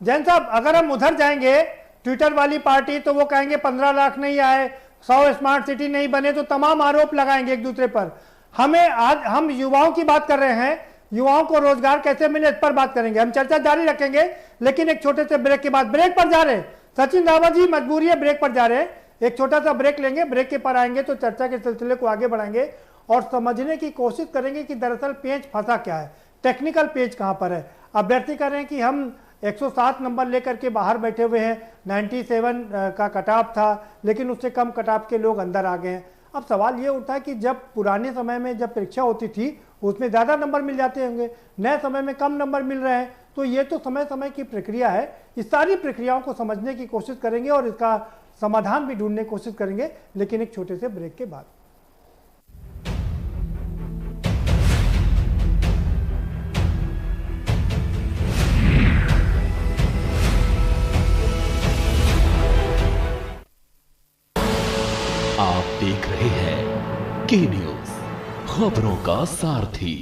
जैन साहब अगर हम उधर जाएंगे ट्विटर वाली पार्टी, तो वो कहेंगे 15 लाख नहीं आए, 100 स्मार्ट सिटी नहीं बने, तो तमाम आरोप लगाएंगे एक दूसरे पर। हमें आज हम युवाओं की बात कर रहे हैं, युवाओं को रोजगार कैसे मिले इस पर बात करेंगे, हम चर्चा जारी रखेंगे। लेकिन एक छोटे से ब्रेक के बाद, ब्रेक पर जा रहे हैं सचिन रावत जी, मजबूरी है ब्रेक पर जा रहे हैं, एक छोटा सा ब्रेक लेंगे, ब्रेक के पर आएंगे तो चर्चा के सिलसिले को आगे बढ़ाएंगे और समझने की कोशिश करेंगे कि दरअसल पेच फंसा क्या है, टेक्निकल पेच कहां पर है। अभ्यर्थी कर रहे हैं कि हम 107 नंबर लेकर के बाहर बैठे हुए हैं, 97 का कट ऑफ था, लेकिन उससे कम कट ऑफ के लोग अंदर आ गए हैं। अब सवाल ये उठा है कि जब पुराने समय में जब परीक्षा होती थी उसमें ज़्यादा नंबर मिल जाते होंगे, नए समय में कम नंबर मिल रहे हैं, तो ये तो समय समय की प्रक्रिया है। इस सारी प्रक्रियाओं को समझने की कोशिश करेंगे और इसका समाधान भी ढूंढने की कोशिश करेंगे, लेकिन एक छोटे से ब्रेक के बाद। आप देख रहे हैं के न्यूज, खबरों का सारथी।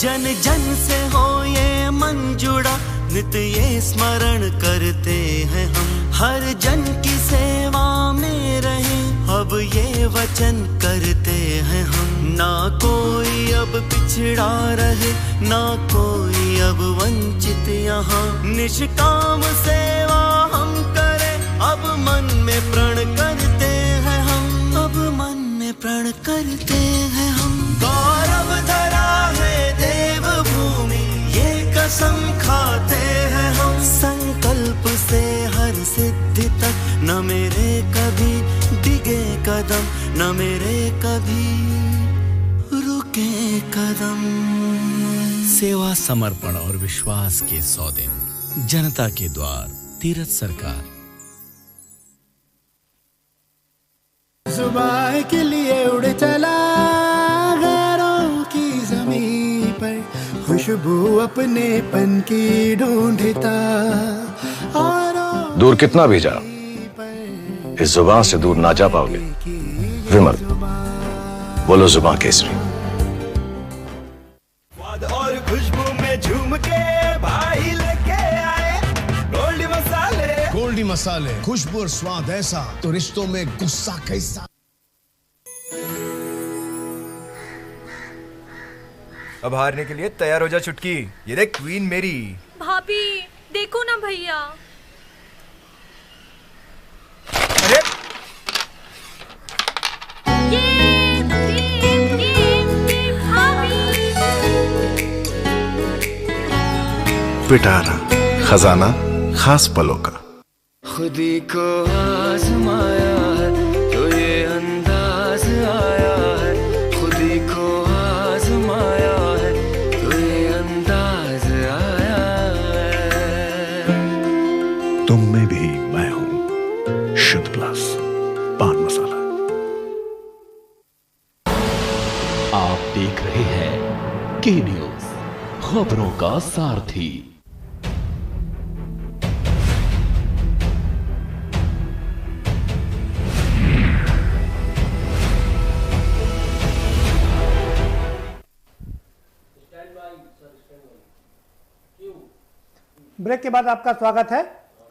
जन जन से हो ये मन जुड़ा, नित ये स्मरण करते हैं हम, हर जन की सेवा में रहे अब ये वचन करते हैं हम। ना कोई अब पिछड़ा रहे, ना कोई अब वंचित यहाँ, निष्काम सेवा हम करें अब मन में प्रण करते हैं हम, अब मन में प्रण करते हैं हम। गौरव धरा है देवभूमि, ये कसम खाते हैं हम, संकल्प से हर सिद्धि तक न मेरे कभी डिगे कदम, न मेरे कभी रुके कदम। सेवा, समर्पण और विश्वास के 100 दिन, जनता के द्वार, तीरथ सरकार। जुबान के लिए उड़ चला गैरों की ज़मीं पर, खुशबू अपनेपन की ढूंढता और दूर कितना भी जा, इस जुबान से दूर ना जा पाओगे। विमल, बोलो जुबान केसरी। और खुशबू में झूम के भाई लेके आए गोल्डी मसाले। गोल्डी मसाले, खुशबू और स्वाद ऐसा तो रिश्तों में गुस्सा कैसा। अब हारने के लिए तैयार हो जा चुटकी, ये देख क्वीन मेरी। भाभी देखो ना भैया। अरे पिटारा, खजाना खास पलों का। खुदी को आजमाया है तो ये अंदाज आया है, खुदी को आजमाया है तो ये अंदाज आया है। तुम में भी मैं हूं, शुद्ध प्लस पान मसाला। आप देख रहे हैं के न्यूज, खबरों का सारथी। ब्रेक के बाद आपका स्वागत है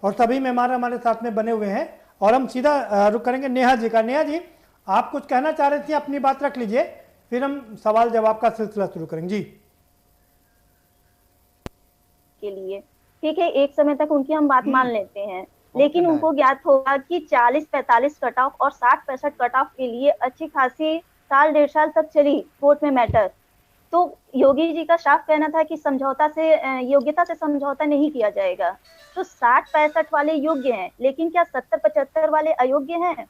और सभी मेहमान हमारे साथ में बने हुए हैं और हम सीधा रुक करेंगे नेहा जी का। नेहा जी, आप कुछ कहना चाह रहे थे, अपनी बात रख लीजिए, फिर हम सवाल जवाब का सिलसिला शुरू करेंगे जी। के लिए ठीक है, एक समय तक उनकी हम बात मान लेते हैं, लेकिन उनको ज्ञात होगा कि 40-45 कट ऑफ और 60-65 कट ऑफ के लिए अच्छी खासी साल 1.5 साल तक चली कोर्ट में मैटर। तो योगी जी का साफ कहना था कि समझौता से, योग्यता से समझौता नहीं किया जाएगा। तो 60-65 वाले योग्य हैं, लेकिन क्या 70-75 वाले अयोग्य हैं?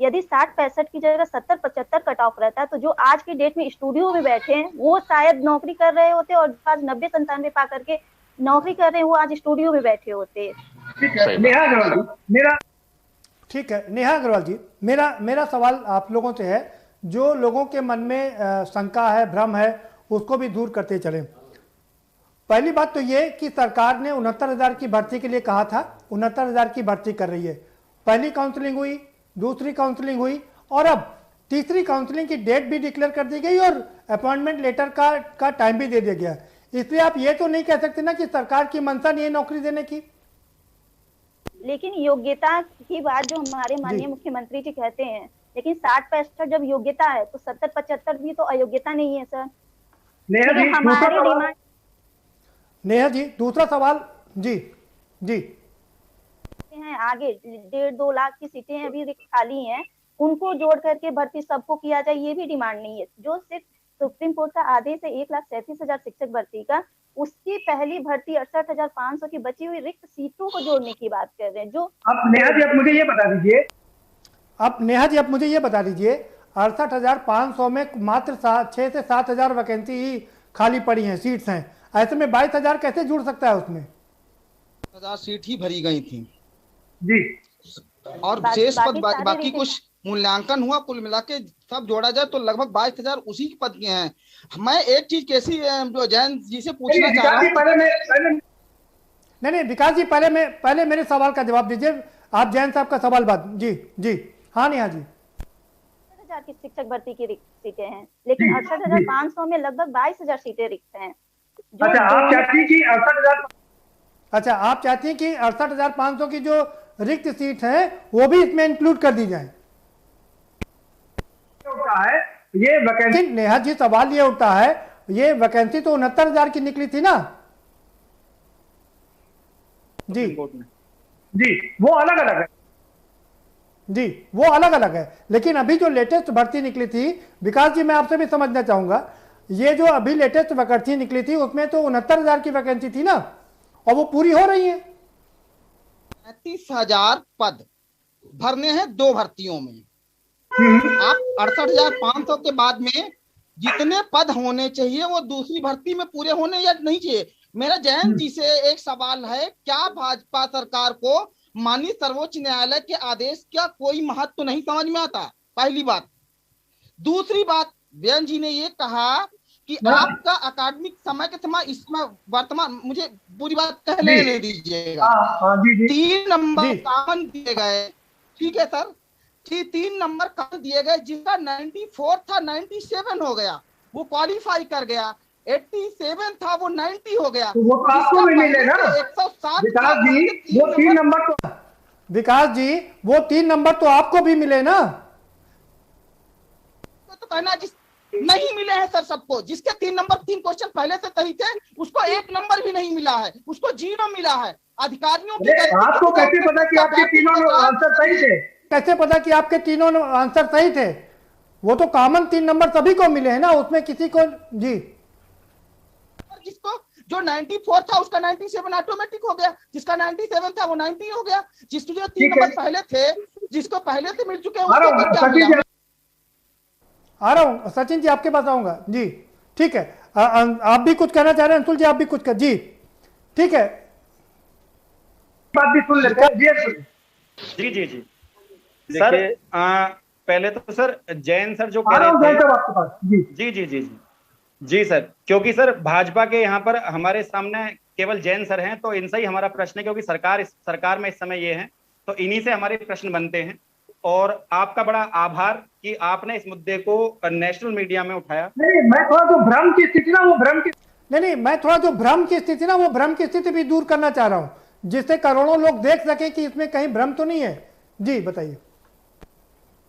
यदि 60-65 की जगह 70-75 कट ऑफ रहता है तो जो आज की डेट में स्टूडियो में बैठे हैं वो शायद नौकरी कर रहे होते, और आज 90-97 पा करके नौकरी कर रहे हैं वो आज स्टूडियो में बैठे होते। ठीक है नेहा अग्रवाल जी, मेरा सवाल आप लोगों से है, जो लोगों के मन में शंका है, भ्रम है, उसको भी दूर करते चले। पहली बात तो ये कि सरकार ने 69,000 की भर्ती के लिए कहा था, 69,000 की भर्ती कर रही है। पहली काउंसलिंग हुई, दूसरी काउंसलिंग हुई, और अब तीसरी काउंसलिंग की डेट भी डिक्लेयर कर दी गई और अपॉइंटमेंट लेटर का टाइम भी दे दिया गया। इसलिए आप ये तो नहीं कह सकते ना कि सरकार की मंशा नहीं है नौकरी देने की। लेकिन योग्यता की बात जो हमारे माननीय मुख्यमंत्री जी कहते हैं, लेकिन 60-65 जब योग्यता है तो 70-75 भी तो अयोग्यता नहीं है सर। हमारी डिमांड नेहा जी दूसरा सवाल जी हैं आगे 1.5-2 लाख की सीटें अभी खाली हैं, उनको जोड़ करके भर्ती सबको किया जाए, ये भी डिमांड नहीं है। जो सिर्फ सुप्रीम कोर्ट का आदेश है 1,37,000 शिक्षक भर्ती का, उसकी पहली भर्ती 68,500 की बची हुई रिक्त सीटों को जोड़ने की बात कर रहे हैं। जो अब नेहा जी आप मुझे ये बता दीजिए 68,500 में मात्र 6 से 7,000 वैकेंसी ही खाली पड़ी हैं, सीट्स हैं। ऐसे में 22,000 कैसे जुड़ सकता है उसमें? 1000 सीट ही भरी गई थी जी, और शेष पद बाकी कुछ मूल्यांकन हुआ, कुल मिला के सब जोड़ा जाए तो लगभग 22,000 उसी के पद के हैं। मैं एक चीज कैसी जो जैन जी से पूछना चाह रहा हूँ। नहीं विकास जी पहले मेरे सवाल का जवाब दीजिए। आप जैन साहब का सवाल बात जी हाँ नेहा जी। 68,000 की शिक्षक भर्ती की रिक्त सीटें हैं, लेकिन 68,500 में लगभग 22,000 सीटें रिक्त हैं। अच्छा आप चाहती हैं कि 68,500 की जो रिक्त सीट है वो भी इसमें इंक्लूड कर दी जाए। ये वैकेंसी नेहा जी सवाल ये उठता है, ये वैकेंसी तो 69,000 की निकली थी ना जी, वो अलग अलग है। लेकिन अभी जो लेटेस्ट भर्ती निकली थी, विकास जी मैं आपसे भी समझना चाहूंगा, ये जो अभी लेटेस्ट वैकेंसी निकली थी उसमें तो 69,000 की वैकेंसी थी ना, और वो पूरी हो रही है। 35,000 पद भरने हैं 2 भर्तियों में। आप 68,500 के बाद में जितने पद होने चाहिए वो दूसरी भर्ती में पूरे होने या नहीं चाहिए। मेरा जयंत जी से एक सवाल है, क्या भाजपा सरकार को माननीय सर्वोच्च न्यायालय के आदेश का कोई महत्व नहीं समझ में आता? पहली बात। दूसरी बात, जयंत जी ने ये कहा कि आपका अकादमिक समय के समय इसमें वर्तमान, मुझे पूरी बात कहने दीजिएगा। 3 नंबर कॉमन दिए गए, ठीक है सर, 3 नंबर कॉमन दिए गए, जिसका 94 था 97 हो गया, वो क्वालिफाई कर गया। 87 था वो 90 हो गया, तो वो तो आपको भी मिले ना 107। विकास जी वो 3 नंबर तो आपको भी मिले ना। तो कहना जिस नहीं मिले हैं सर सबको, जिसके 3 नंबर 3 क्वेश्चन पहले से सही थे उसको 1 नंबर भी नहीं मिला है, उसको 0 मिला है। अधिकारियों की आपको कैसे पता कि आपके तीनों आंसर सही थे? कैसे पता कि आपके तीनों आंसर सही थे? वो तो कॉमन 3 नंबर सभी को मिले हैं ना, उसमें किसी को जी, जिसको जो 94 था उसका 97 ऑटोमेटिक हो गया, जिसका 97 था वो 90 हो गया, जिसको जो 3 नंबर पहले थे, जिसको पहले से मिल चुके हैं उसको क्या मिला? आ रहा हूँ सचिन जी, आपके पास आऊंगा जी। ठीक है, आप भी कुछ कहना चाह रहे हैं अंशुल जी? आप भी कुछ कर जी, ठीक है, बात भी सुन लेते हैं जी सर। पहले तो सर जैन सर जो कह रहे थे जी सर, क्योंकि सर भाजपा के यहाँ पर हमारे सामने केवल जैन सर हैं, तो इनसे ही हमारा प्रश्न है, क्योंकि सरकार में इस समय ये है, तो इन्हीं से हमारे प्रश्न बनते हैं। और आपका बड़ा आभार कि आपने इस मुद्दे को नेशनल मीडिया में उठाया। मैं थोड़ा जो भ्रम की स्थिति ना वो भ्रम की मैं थोड़ा जो भ्रम की स्थिति ना वो भ्रम की स्थिति भी दूर करना चाह रहा हूँ, जिससे करोड़ों लोग देख सके कि इसमें कहीं भ्रम तो नहीं है। जी बताइए।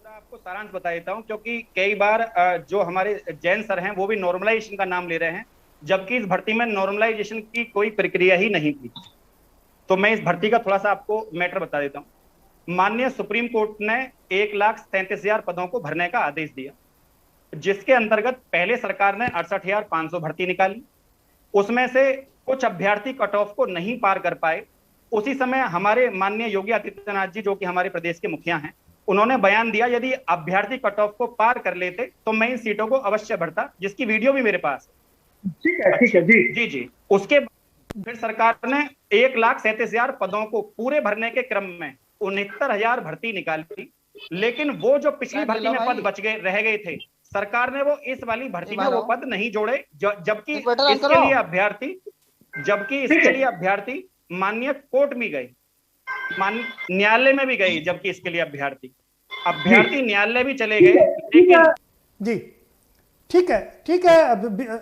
आपको सारांश बता देता हूं, क्योंकि कई बार जो हमारे जैन सर हैं वो भी नॉर्मलाइजेशन का नाम ले रहे हैं, जबकि इस भर्ती में नॉर्मलाइजेशन की कोई प्रक्रिया ही नहीं थी। तो मैं इस भर्ती का थोड़ा सा आपको मैटर बता देता हूं। माननीय सुप्रीम कोर्ट ने 1,37,000 पदों को भरने का आदेश दिया, जिसके अंतर्गत पहले सरकार ने 68,500 भर्ती निकाली। उसमें से कुछ अभ्यर्थी कट ऑफ को नहीं पार कर पाए, उसी समय हमारे माननीय योगी आदित्यनाथ जी, जो कि हमारे प्रदेश के मुखिया हैं, उन्होंने बयान दिया यदि अभ्यर्थी कट ऑफ को पार कर लेते तो मैं इन सीटों को अवश्य भरता, जिसकी वीडियो भी मेरे पास है। ठीक है जी जी। उसके बाद फिर सरकार ने 1,37,000 पदों को पूरे भरने के क्रम में 69,000 भर्ती निकाली, लेकिन वो जो पिछली भर्ती में पद बच गए रह गए थे, सरकार ने वो इस वाली भर्ती में वो पद नहीं जोड़े, जबकि इसके लिए अभ्यर्थी माननीय कोर्ट में गए, न्यायालय में भी गए, जबकि इसके लिए अभ्यर्थी न्यायालय भी चले गए, लेकिन जी ठीक है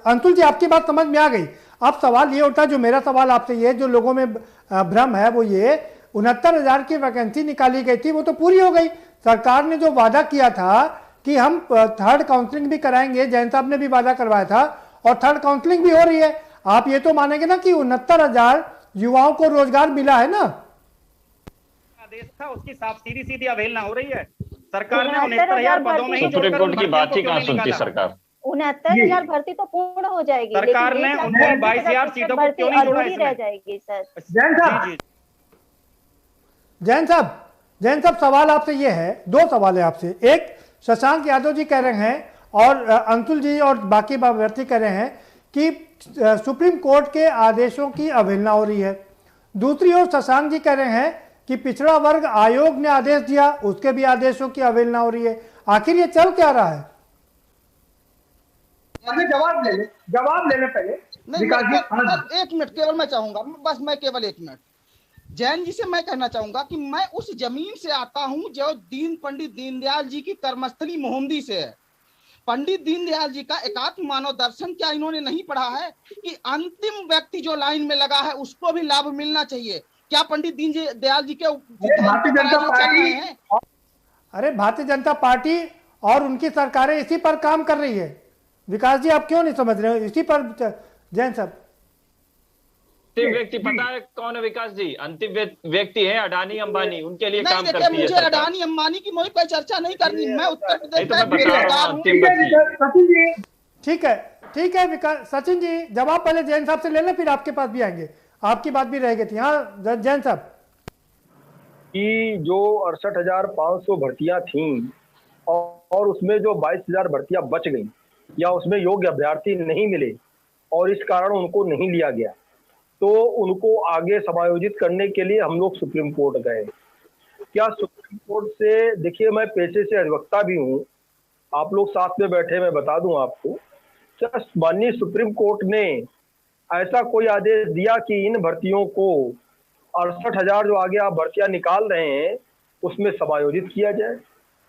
अंतुल जी, आपकी बात समझ में आ गई। अब सवाल ये उठा, जो मेरा सवाल आपसे ये, जो लोगों में भ्रम है वो ये, 69,000 की वैकेंसी निकाली गई थी, वो तो पूरी हो गई। सरकार ने जो वादा किया था कि हम थर्ड काउंसलिंग भी कराएंगे, जैन साहब ने भी वादा करवाया था, और थर्ड काउंसलिंग भी हो रही है। आप ये तो मानेंगे ना कि 69,000 युवाओं को रोजगार मिला है ना? आदेश था, उसकी साफ सीधी अवहेलना हो रही है। सरकार ने 69,000 पदों में ही सुप्रीम कोर्ट की बात ही कहां सुनती सरकार? 69,000 भर्ती तो पूर्ण हो जाएगी, सरकार ने उनको 22,000 सीटों को क्यों नहीं जोड़ा इसमें? रह जाएगी सर। जैन साहब सवाल आपसे ये है, दो सवाल है आपसे। एक, शशांक यादव जी कह रहे हैं और अंशुल जी और बाकी अभ्यर्थी कह रहे हैं कि सुप्रीम कोर्ट के आदेशों की अवहेलना हो रही है। दूसरी ओर शशांक जी कह रहे हैं कि पिछड़ा वर्ग आयोग ने आदेश दिया, उसके भी आदेशों की अवहेलना हो रही है। आखिर ये चल क्या रहा है? जवाब लेने पहले एक मिनट केवल मैं चाहूंगा, बस मैं केवल 1 मिनट जैन जी से मैं कहना चाहूंगा कि मैं उस जमीन से आता हूं जो पंडित दीनदयाल जी की कर्मस्थली मोहम्मदी से है। पंडित दीनदयाल जी का एकात्म मानव दर्शन क्या इन्होंने नहीं पढ़ा है कि अंतिम व्यक्ति जो लाइन में लगा है उसको भी लाभ मिलना चाहिए? क्या पंडित दीनदयाल जी के अरे भारतीय जनता पार्टी और उनकी सरकारें इसी पर काम कर रही है। विकास जी आप क्यों नहीं समझ रहे हो? इसी पर जैन साहब, अंतिम व्यक्ति पता है कौन है विकास जी? अंतिम व्यक्ति है अडानी अंबानी, उनके लिए काम करती है मुझे अडानी अंबानी की कोई चर्चा नहीं करनी, मैं उत्तर प्रदेश ठीक है विकास। सचिन जी जवाब पहले जैन साहब से लेना, फिर आपके पास भी आएंगे, आपकी बात भी रह गई थी। हाँ जैन साहब, कि जो 68,500 भर्तियां थी और उसमें जो 22,000 भर्तियां बच गई या उसमें योग्य अभ्यर्थी नहीं मिले और इस कारण उनको नहीं लिया गया, तो उनको आगे समायोजित करने के लिए हम लोग सुप्रीम कोर्ट गए। क्या सुप्रीम कोर्ट से, देखिए मैं पेशे से अधिवक्ता भी हूँ, आप लोग साथ में बैठे, मैं बता दूं आपको, क्या माननीय सुप्रीम कोर्ट ने ऐसा कोई आदेश दिया कि इन भर्तियों को 68,000 जो आगे आप भर्तियां निकाल रहे हैं उसमें समायोजित किया जाए?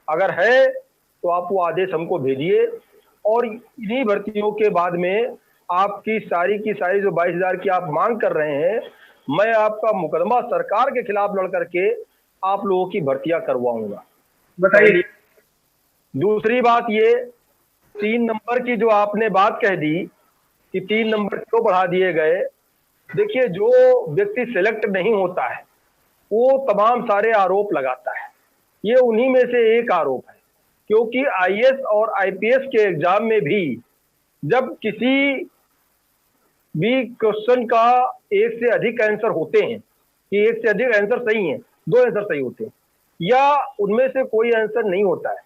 अगर है तो आप वो आदेश हमको भेजिए, और इन्हीं भर्तियों के बाद में आपकी सारी की सारी जो 22,000 की आप मांग कर रहे हैं, मैं आपका मुकदमा सरकार के खिलाफ लड़ करके आप लोगों की भर्तियां करवाऊंगा। बताइए। दूसरी बात ये, 3 नंबर की जो आपने बात कह दी कि 3 नंबर क्यों बढ़ा दिए गए, देखिए जो व्यक्ति सिलेक्ट नहीं होता है वो तमाम सारे आरोप लगाता है, ये उन्हीं में से एक आरोप है। क्योंकि आईएएस और आईपीएस के एग्जाम में भी जब किसी भी क्वेश्चन का एक से अधिक आंसर होते हैं, कि एक से अधिक आंसर सही है, 2 आंसर सही होते हैं, या उनमें से कोई आंसर नहीं होता है,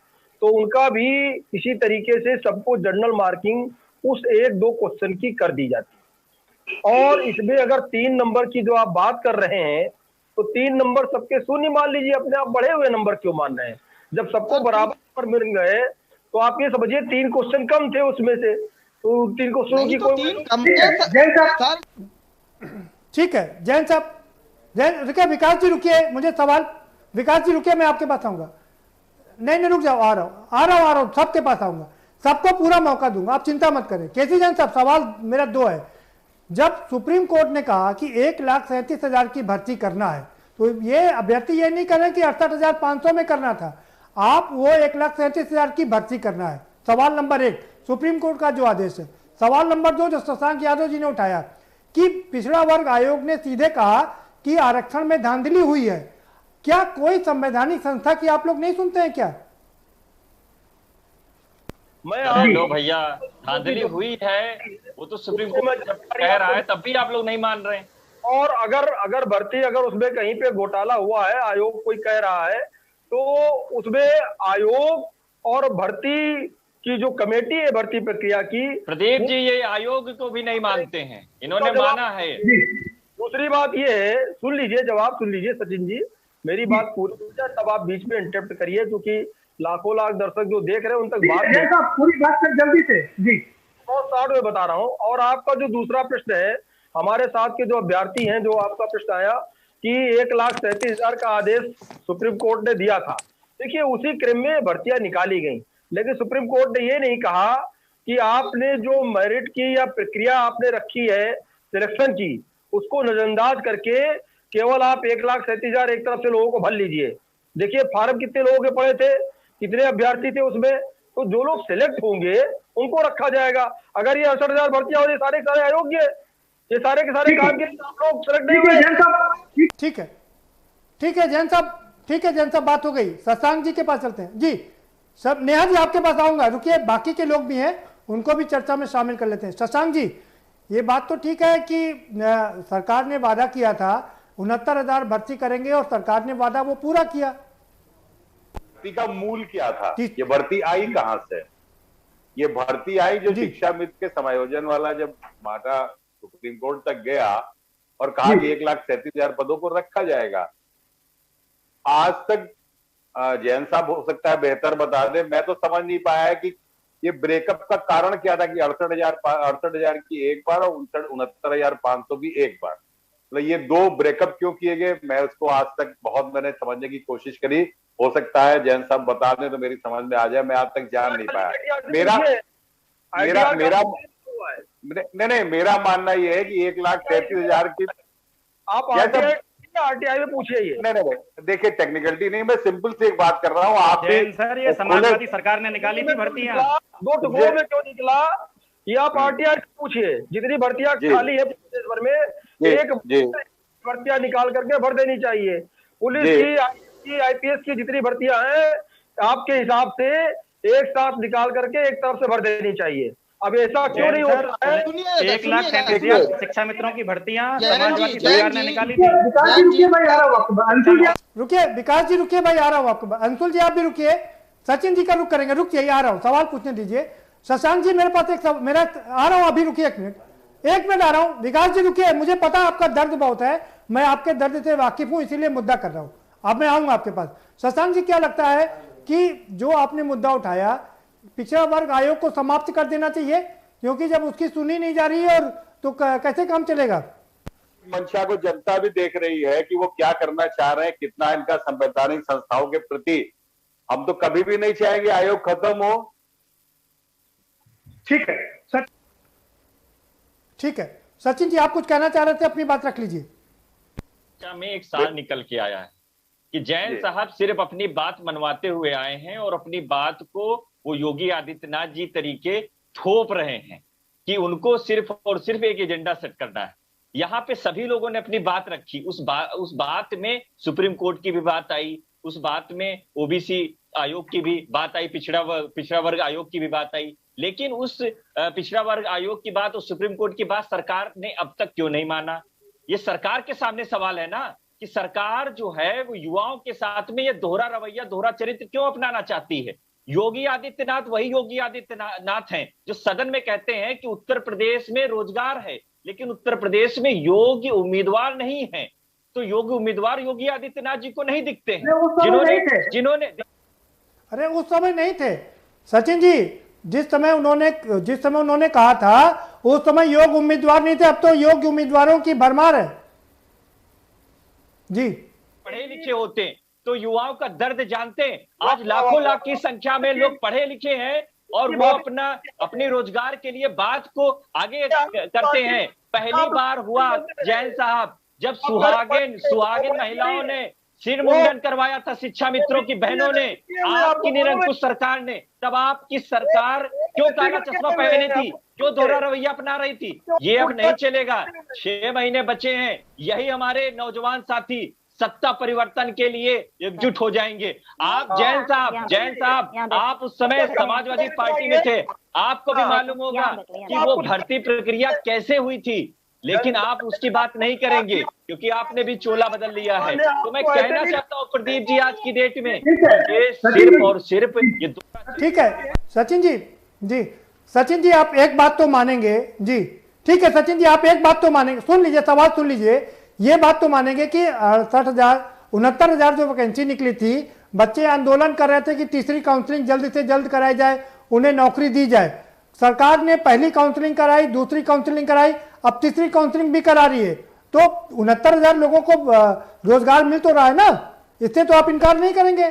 तो उनका भी इसी तरीके से सबको जनरल मार्किंग उस 1-2 क्वेश्चन की कर दी जाती है। और इसमें अगर 3 नंबर की जो आप बात कर रहे हैं, तो 3 नंबर सबके शून्य मान लीजिए, अपने आप बढ़े हुए नंबर क्यों मान रहे हैं? जब सबको बराबर मिल गए तो आप ये समझिए 3 क्वेश्चन कम थे उसमें से, तो 3 क्वेश्चनों की कोई ठीक है। जैन साहब, रुकिए, विकास जी रुकिए, मुझे सवाल, विकास जी रुकिए, मैं आपके पास आऊंगा। नहीं रुक जाओ, आ रहा हूं, सबके पास आऊंगा, सबको पूरा मौका दूंगा, आप चिंता मत करें। केसी जैन साहब, सवाल मेरा 2 है। जब सुप्रीम कोर्ट ने कहा कि 1,37,000 की भर्ती करना है, तो ये अभ्यर्थी ये नहीं कर रहे कि 68,500 में करना था, आप वो 1,37,000 की भर्ती करना है। सवाल नंबर 1 सुप्रीम कोर्ट का जो आदेश है। सवाल नंबर 2 जो शशांक यादव जी ने उठाया कि पिछड़ा वर्ग आयोग ने सीधे कहा कि आरक्षण में धांधली हुई है। क्या कोई संवैधानिक संस्था की आप लोग नहीं सुनते हैं क्या? लो भैया, धांधली हुई है वो तो सुप्रीम कोर्ट कह रहा है, तब भी आप लोग नहीं मान रहे हैं। और अगर भर्ती अगर उसमें कहीं पे घोटाला हुआ है, आयोग कोई कह रहा है, तो उसमें आयोग और भर्ती की जो कमेटी है भर्ती प्रक्रिया की, प्रदीप जी ये आयोग को भी नहीं मानते हैं, इन्होंने माना है। दूसरी बात ये है, सुन लीजिए, जवाब सुन लीजिए सचिन जी, मेरी बात पूरी, तब आप बीच में इंटरप्ट करिए, क्योंकि लाखों लाख दर्शक जो देख रहे हैं उन तक बात पूरी बात कर जल्दी से जी। 160 में बता रहा हूँ। और आपका जो दूसरा प्रश्न है, हमारे साथ के जो अभ्यर्थी हैं, जो आपका प्रश्न आया कि 1,37,000 का आदेश सुप्रीम कोर्ट ने दिया था, देखिए उसी क्रम में भर्तियां निकाली गई, लेकिन सुप्रीम कोर्ट ने ये नहीं कहा कि आपने जो मेरिट की या प्रक्रिया आपने रखी है सिलेक्शन की, उसको नजरअंदाज करके केवल आप 1,37,000 एक तरफ से लोगों को भर लीजिए। देखिए फार्म कितने लोगों के पड़े थे, कितने अभ्यर्थी थे उसमें, तो जो लोग सिलेक्ट होंगे उनको रखा जाएगा। अगर ये 68,000 भर्तियां हो, ये सारे सारे अयोग्य, ये सारे के सारे काम के लोग सिलेक्ट नहीं हुए। ठीक है, ठीक है जैन साहब, ठीक है जैन साहब, बात हो गई। शशांक जी के पास चलते हैं जी। सब नेहा जी आपके पास आऊंगा, रुकिए, बाकी के लोग भी हैं, उनको भी चर्चा में शामिल कर लेते हैं। शशांक जी, ये बात तो ठीक है कि सरकार ने वादा किया था 69,000 भर्ती करेंगे और सरकार ने वादा वो पूरा किया। भर्ती का मूल क्या था, ये भर्ती आई कहां से? ये भर्ती आई जो शिक्षा मित्र के समायोजन वाला जब मामला सुप्रीम कोर्ट तक गया और कहा कि 1,37,000 पदों को रखा जाएगा। आज तक जैन साहब हो सकता है बेहतर बता दे, मैं तो समझ नहीं पाया है कि ये ब्रेकअप का कारण क्या था कि 68,000 की एक बार और 69,500 की एक बार, मतलब ये दो ब्रेकअप क्यों किए गए, मैं उसको आज तक बहुत मैंने समझने की कोशिश करी। हो सकता है जैन साहब बता दें तो मेरी समझ में आ जाए, मैं आज तक जान नहीं पाया। मेरा मानना यह है कि 1,37,000 की आप आरटीआई में पूछिए। ये नहीं, देखिए टेक्निकलिटी नहीं, मैं सिंपल से एक बात कर रहा हूँ। आप सर ये समाजवादी सरकार ने निकाली थी भर्तियां, 2 टुकड़ों में क्यों निकला, ये आप आरटीआई पूछिए। जितनी भर्तियां खाली है देश भर में, एक भर्तियां निकाल करके भर देनी चाहिए। पुलिस की आईपीएस की जितनी भर्तियां हैं आपके हिसाब से एक साथ निकाल करके एक तरफ से भर देनी चाहिए। अब ऐसा क्यों नहीं होता है? 1,37,000 शिक्षा मित्रों की भर्तियां समाजवादी सरकार ने निकाली थी। रुकिए विकास जी, रुकिए भाई, आ रहा हूँ आपको। अंशुल जी आप भी रुकिए, सचिन जी का रुक करेंगे, रुकिए, आ रहा हूँ, सवाल पूछने दीजिए। शशांक जी मेरे पास मेरा आ रहा हूँ अभी, रुकिए 1 मिनट आ रहा हूँ। विकास जी रुकिए, मुझे पता आपका दर्द बहुत है, मैं आपके दर्द से वाकिफ हूँ, इसीलिए मुद्दा कर रहा हूँ। अब मैं आऊंगा आपके पास। शशांक जी क्या लगता है कि जो आपने मुद्दा उठाया, पिछड़ा वर्ग आयोग को समाप्त कर देना चाहिए, क्योंकि जब उसकी सुनी नहीं जा रही है और तो कैसे काम चलेगा? मंशा को जनता भी देख रही है कि वो क्या करना चाह रहे हैं, कितना इनका संवैधानिक संस्थाओं के प्रति। हम तो कभी भी नहीं चाहेंगे आयोग खत्म हो। ठीक है सर, ठीक है। सचिन जी आप कुछ कहना चाह रहे थे, अपनी बात रख लीजिए। में एक साल निकल के आया है कि जैन साहब सिर्फ अपनी बात मनवाते हुए आए हैं और अपनी बात को वो योगी आदित्यनाथ जी तरीके थोप रहे हैं कि उनको सिर्फ और सिर्फ एक एजेंडा सेट करना है। यहाँ पे सभी लोगों ने अपनी बात रखी, उस बात में सुप्रीम कोर्ट की भी बात आई, उस बात में ओबीसी आयोग की भी बात आई, पिछड़ा वर्ग आयोग की भी बात आई, लेकिन उस पिछड़ा वर्ग आयोग की बात और सुप्रीम कोर्ट की बात सरकार ने अब तक क्यों नहीं माना? ये सरकार के सामने सवाल है ना कि सरकार जो है वो युवाओं के साथ में ये दोहरा रवैया, दोहरा चरित्र क्यों अपनाना चाहती है? योगी आदित्यनाथ वही योगी आदित्यनाथ हैं जो सदन में कहते हैं कि उत्तर प्रदेश में रोजगार है, लेकिन उत्तर प्रदेश में योग्य उम्मीदवार नहीं है। तो योग्य उम्मीदवार योगी आदित्यनाथ जी को नहीं दिखते हैं, जिन्होंने अरे उस समय नहीं थे सचिन जी, जिस समय उन्होंने कहा था उस समय योग्य उम्मीदवार नहीं थे, अब तो योग्य उम्मीदवारों की भरमार है जी। पढ़े लिखे होते तो युवाओं का दर्द जानते। आज लाखों लाख की संख्या में लोग पढ़े लिखे हैं और वो अपने रोजगार के लिए बात को आगे करते हैं। पहली बार हुआ जैन साहब जब सुहागिन महिलाओं ने सिर मुंडन करवाया था शिक्षा मित्रों की बहनों ने, आपकी निरंकुश सरकार ने, तब आपकी सरकार क्यों काला चश्मा पहने थी, क्यों दोहरा रवैया अपना रही थी? ये अब नहीं चलेगा। 6 महीने बचे हैं, यही हमारे नौजवान साथी सत्ता परिवर्तन के लिए एकजुट हो जाएंगे। आप जैन साहब आप उस समय समाजवादी पार्टी में थे, आपको भी मालूम होगा कि वो भर्ती प्रक्रिया कैसे हुई थी। लेकिन आप उसकी बात नहीं करेंगे क्योंकि आपने भी चोला बदल लिया है। तो मैं कहना चाहता हूँ प्रदीप जी, आज की डेट में ये सिर्फ और सिर्फ ये ठीक है सचिन जी, जी सचिन जी आप एक बात तो मानेंगे जी, ठीक है सचिन जी आप एक बात तो मानेंगे, सुन लीजिए सवाल सुन लीजिए, ये बात तो मानेंगे कि 69,000 जो वैकेंसी निकली थी, बच्चे आंदोलन कर रहे थे कि तीसरी काउंसलिंग जल्द से जल्द कराई जाए, उन्हें नौकरी दी जाए। सरकार ने पहली काउंसलिंग कराई, दूसरी काउंसलिंग कराई, अब तीसरी काउंसलिंग भी करा रही है, तो 69,000 लोगों को रोजगार मिल तो रहा है ना, इससे तो आप इनकार नहीं करेंगे।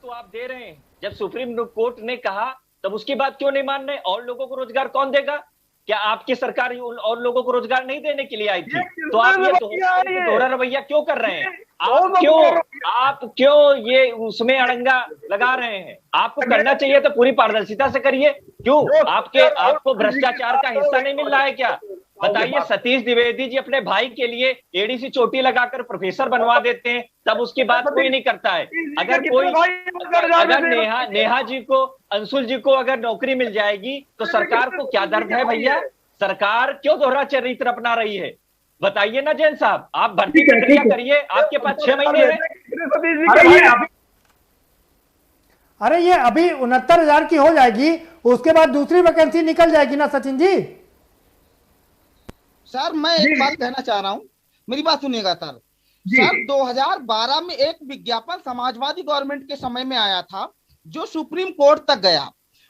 तो आप दे रहे हैं, जब सुप्रीम कोर्ट ने कहा तब उसकी बात क्यों नहीं मान रहे? और लोगों को रोजगार कौन देगा? क्या आपकी सरकार और लोगों को रोजगार नहीं देने के लिए आई थी? तो आप ये दोहरा रवैया क्यों कर रहे हैं? आप क्यों ये उसमें अड़ंगा लगा रहे हैं? आपको करना चाहिए तो पूरी पारदर्शिता से करिए। क्यों आपको भ्रष्टाचार का हिस्सा नहीं मिल रहा है क्या? बताइए, सतीश द्विवेदी जी अपने भाई के लिए एडीसी चोटी लगाकर प्रोफेसर बनवा देते हैं, तब उसकी बात कोई नहीं करता है। अगर नेहा जी को, अंशुल जी को अगर नौकरी मिल जाएगी तो सरकार को क्या दर्द है भैया? सरकार क्यों दोहरा चरित्र अपना रही है? बताइए ना जैन साहब, आप भर्ती प्रक्रिया करिए, आपके पास 6 महीने हैं। अरे ये अभी 69,000 की हो जाएगी, उसके बाद दूसरी वैकेंसी निकल जाएगी ना सचिन जी। सर मैं एक बात कहना चाह रहा हूँ, मेरी बात सुनिएगा सर। सर 2012 में एक विज्ञापन समाजवादी गवर्नमेंट के समय में आया था जो सुप्रीम कोर्ट तक गया।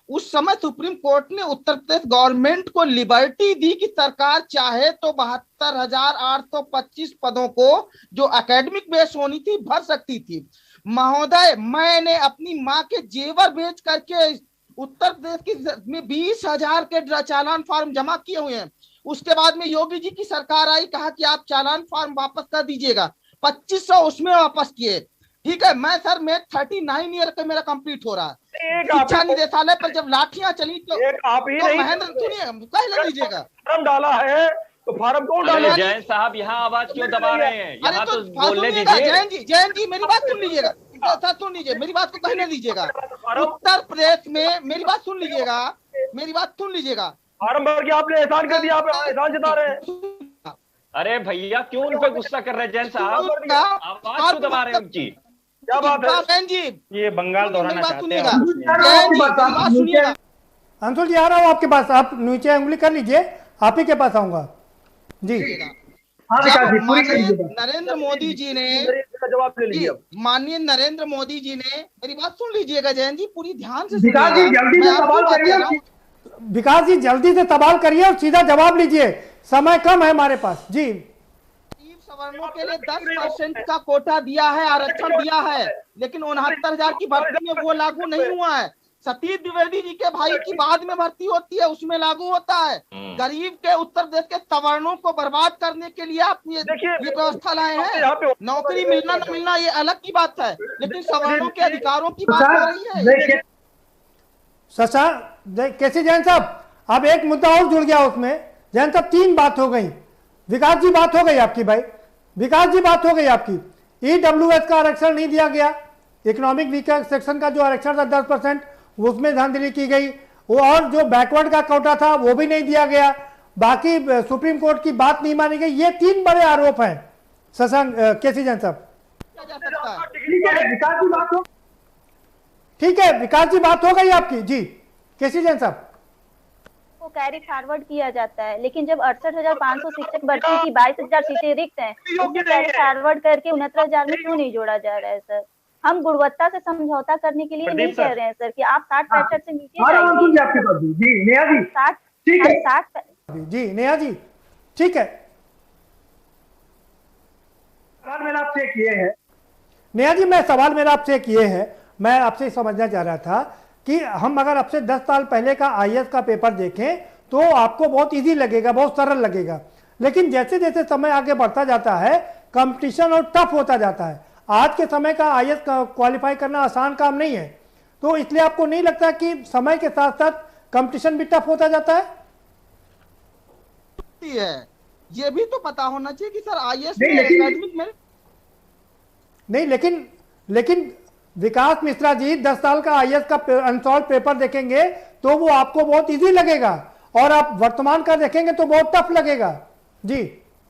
उस समय सुप्रीम कोर्ट ने उत्तर प्रदेश गवर्नमेंट को लिबर्टी दी कि सरकार चाहे तो 72,825 पदों को जो एकेडमिक बेस होनी थी भर सकती थी। महोदय, मैंने अपनी माँ के जेवर बेच करके उत्तर प्रदेश में 20,000 के चालान फॉर्म जमा किए हुए हैं। उसके बाद में योगी जी की सरकार आई, कहा कि आप चालान फॉर्म वापस कर दीजिएगा, 2500 उसमें वापस किए। ठीक है, मैं 39 ईयर का मेरा कंप्लीट हो रहा है शिक्षा निदेशालय पर। जब लाठियां चली तो महेंद्र सुनिए, कह लीजिएगा फॉर्म डाला है तो फॉर्म कौन डाले? जैन साहब यहाँ आवाज क्यों दबा रहे हैं? यहाँ तो बोलने दीजिए। जैन जी मेरी बात सुन लीजिएगा, सुन लीजिए, मेरी बात को कहने दीजिएगा। उत्तर प्रदेश में मेरी बात सुन लीजिएगा, मेरी बात सुन लीजिएगा। फॉर्म भर के आपने एहसान कर दिया, आप एहसान जता रहे हैं। अरे भैया क्यों उन पे गुस्सा कर रहे हैं जैन साहब? आवाज क्यों दबा रहे हैं उनकी? क्या बात है? जैन जी ये बंगाल दोहराना चाहते हैं। अंशुल जी आ रहा हूँ आपके पास, आप नीचे उंगली कर लीजिए, आप ही के पास आऊंगा जी। नरेंद्र मोदी जी ने जवाब ले लीजिए। माननीय नरेंद्र मोदी जी ने, मेरी बात सुन लीजिएगा जैन जी, पूरी ध्यान से विकास जी जल्दी से सवाल करिए, विकास जी जल्दी से सवाल करिए और सीधा जवाब लीजिए, समय कम है हमारे पास जी। सवर्णों के लिए 10% का कोटा दिया है, आरक्षण दिया है, लेकिन 69,000 की भर्ती में वो लागू नहीं हुआ है। सतीश द्विवेदी जी के भाई की बाद में भर्ती होती है, उसमें लागू होता है। गरीब के उत्तर प्रदेश के सवर्णों को बर्बाद करने के लिए आप ये व्यवस्था लाए हैं। नौकरी मिलना न मिलना ये अलग की बात है, लेकिन सवर्णों के अधिकारों की बात हो रही है। कैसे जैन साहब, अब एक मुद्दा और जुड़ गया उसमें। जैन साहब 3 बात हो गई, विकास जी बात हो गई आपकी, भाई विकास जी बात हो गई आपकी। EWS का आरक्षण नहीं दिया गया, इकोनॉमिक वीकर सेक्शन का जो आरक्षण था 10%, उसमें धांधली की गई। वो और जो बैकवर्ड का कोटा था वो भी नहीं दिया गया। बाकी सुप्रीम कोर्ट की बात नहीं मानी गई। ये 3 बड़े आरोप हैं शशांक केसी जैन साहब। ठीक है, विकास जी बात हो गई आपकी जी। केसी जैन साहब को कैरी फॉरवर्ड किया जाता है, लेकिन जब 68,500 शिक्षक भर्ती की 22,000 सीटें रिक्त हैं, उसे कैरी फॉरवर्ड करके 69,000 में क्यों नहीं जोड़ा जा रहा है सर? हम गुणवत्ता से समझौता करने के लिए नहीं कह रहे हैं सर कि आप 60-65 से नीचे जाइए। 60 जी नेहा जी ठीक है, सवाल मेरा आपसे किए हैं नेहा जी, मैं सवाल मेरा आपसे किए हैं, मैं आपसे समझना चाह रहा था कि हम अगर आपसे 10 साल पहले का IAS का पेपर देखें तो आपको बहुत इजी लगेगा, बहुत सरल लगेगा, लेकिन जैसे जैसे समय आगे बढ़ता जाता है कंपटीशन और टफ होता जाता है। आज के समय का IAS क्वालिफाई करना आसान काम नहीं है, तो इसलिए आपको नहीं लगता कि समय के साथ साथ कंपटीशन भी टफ होता जाता है? ये भी तो पता होना चाहिए कि सर IAS एकेडमिक में नहीं, लेकिन विकास मिश्रा जी 10 साल का IAS का अनसॉल्व पेपर देखेंगे तो वो आपको बहुत इजी लगेगा, और आप वर्तमान का देखेंगे तो बहुत टफ लगेगा। जी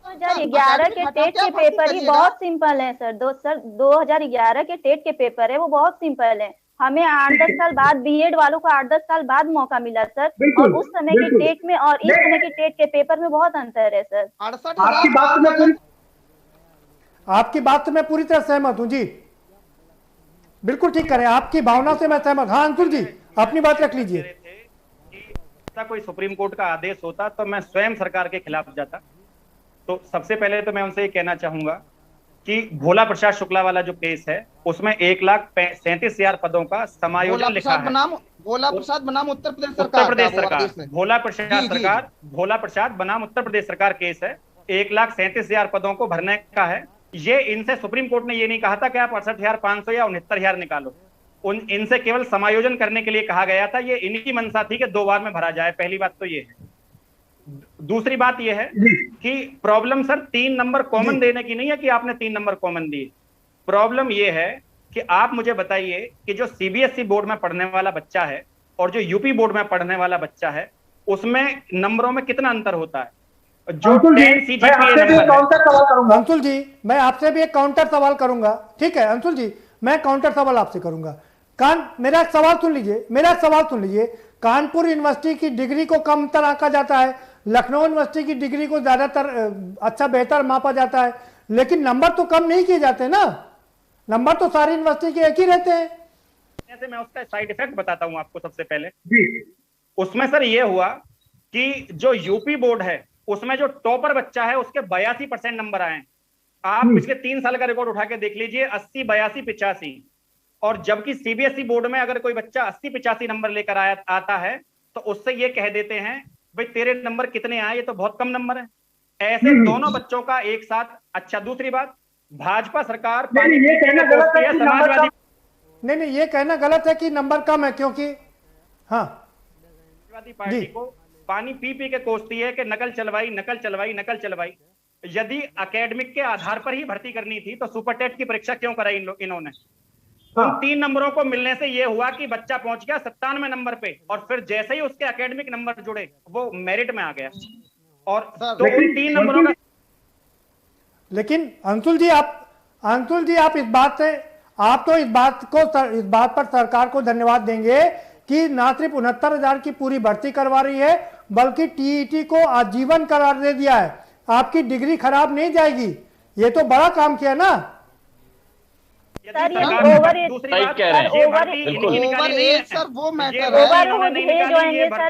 2011 के टेट के पेपर ही बहुत सिंपल है सर। 2011 के टेट के पेपर है वो बहुत सिंपल है। हमें 8-10 साल बाद बीएड वालों को 8-10 साल बाद मौका मिला सर। और उस समय के टेट में और इस समय के टेट के पेपर में बहुत अंतर है सर। आपकी बात से मैं पूरी तरह सहमत हूँ जी, बिल्कुल ठीक करें, आपकी भावना से मैं सहमत। हाँ अंशुल जी अपनी बात रख लीजिए। ऐसा कोई सुप्रीम कोर्ट का आदेश होता तो मैं स्वयं सरकार के खिलाफ जाता। तो सबसे पहले तो मैं उनसे ये कहना चाहूंगा कि भोला प्रसाद शुक्ला वाला जो केस है उसमें 1,37,000 पदों का समायोजन लिखा है। भोला प्रसाद बनाम उत्तर प्रदेश सरकार, भोला प्रसाद बनाम उत्तर प्रदेश सरकार केस है। 1,37,000 पदों को भरने का है। ये इनसे सुप्रीम कोर्ट ने ये नहीं कहा था कि आप 68,500 या 69,000 निकालो। इनसे केवल समायोजन करने के लिए कहा गया था। ये इनकी मंशा थी कि 2 बार में भरा जाए। पहली बात तो ये है। दूसरी बात यह है कि प्रॉब्लम सर 3 नंबर कॉमन देने की नहीं है कि आपने 3 नंबर कॉमन दिए। प्रॉब्लम यह है कि आप मुझे बताइए कि जो सीबीएसई बोर्ड में पढ़ने वाला बच्चा है और जो यूपी बोर्ड में पढ़ने वाला बच्चा है उसमें नंबरों में कितना अंतर होता है। जो अंशुल जी मैं आपसे भी एक काउंटर सवाल करूंगा, ठीक है अंशुल जी, मैं काउंटर सवाल आपसे करूंगा। मेरा एक सवाल सुन लीजिए। कानपुर यूनिवर्सिटी की डिग्री को कम तर आंका जाता है, लखनऊ यूनिवर्सिटी की डिग्री को ज्यादातर अच्छा बेहतर मापा जाता है, लेकिन नंबर तो कम नहीं किए जाते ना। नंबर तो सारी यूनिवर्सिटी के एक ही रहते हैं। ऐसे मैं उसका साइड इफेक्ट बताता हूं आपको। सबसे पहले उसमें सर ये हुआ कि जो यूपी बोर्ड है उसमें जो टॉपर बच्चा है उसके 82% नंबर आए। आप पिछले 3 साल का रिकॉर्ड उठा के देख लीजिए, 80, 82, 85। और जबकि सीबीएसई बोर्ड में अगर कोई बच्चा 80-85 नंबर लेकर आता है तो उससे ये कह देते हैं भाई तेरे नंबर कितने आए, ये तो बहुत कम नंबर है। ऐसे दोनों बच्चों का एक साथ। अच्छा दूसरी बात, भाजपा सरकार नहीं ये कहना गलत है कि नंबर कम है, क्योंकि हाँ समाजवादी पार्टी को पानी पी पी के कोसती है कि नकल चलवाई। यदि एकेडमिक के आधार पर ही भर्ती करनी थी तो सुपर टेट की परीक्षा क्यों कराई इन्होंने। उन 3 नंबरों को मिलने से यह हुआ कि बच्चा पहुंच गया 97 नंबर पे और फिर जैसे ही उसके एकेडमिक नंबर जुड़े वो मेरिट में आ गया। और तो उन 3 नंबरों का। लेकिन अंशुल जी आप इस बात पर सरकार को धन्यवाद देंगे कि ना सिर्फ 69,000 की पूरी भर्ती करवा रही है बल्कि टीईटी को आजीवन करार दे दिया है। आपकी डिग्री खराब नहीं जाएगी, ये तो बड़ा काम किया ना। सर ये ओवर एज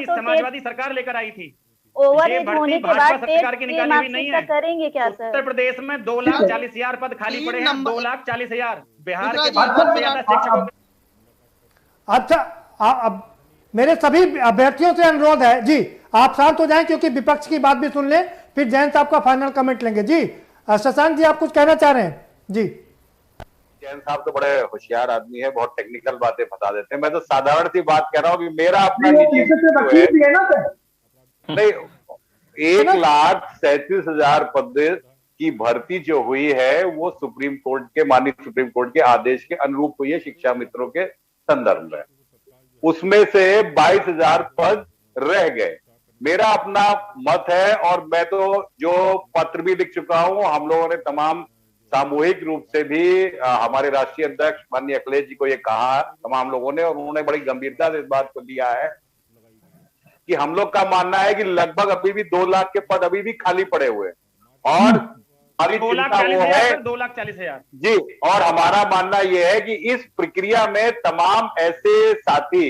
समाजवादी सरकार लेकर आई थी। ओवर एज होने के बाद सरकार की निकाली हुई नहीं है। करेंगे क्या सर? उत्तर प्रदेश में 2,40,000 पद खाली पड़े हैं। 2,40,000 बिहार के सबसे ज्यादा शिक्षकों। अच्छा अब मेरे सभी अभ्यर्थियों से अनुरोध है जी, आप शांत हो जाएं क्योंकि विपक्ष की बात भी सुन लें, फिर जयंत साहब का फाइनल कमेंट लेंगे। जी शशांक जी आप कुछ कहना चाह रहे हैं? जी जयंत साहब तो बड़े होशियार आदमी है, बहुत टेक्निकल बातें बता देते हैं। मैं तो साधारण सी बात कह रहा हूँ कि मेरा अपना निजी नहीं 1,37,000 पद की भर्ती जो हुई है वो माननीय सुप्रीम कोर्ट के आदेश के अनुरूप हुई है शिक्षा मित्रों के संदर्भ में। उसमें से 22,000 पद रह गए। मेरा अपना मत है और मैं तो जो पत्र भी लिख चुका हूं, हम लोगों ने तमाम सामूहिक रूप से भी हमारे राष्ट्रीय अध्यक्ष माननीय अखिलेश जी को ये कहा तमाम लोगों ने, और उन्होंने बड़ी गंभीरता से इस बात को लिया है कि हम लोग का मानना है कि लगभग अभी भी 2 लाख के पद अभी भी खाली पड़े हुए और हमारी चिंता वो है 2,40,000 जी। और हमारा मानना यह है कि इस प्रक्रिया में तमाम ऐसे साथी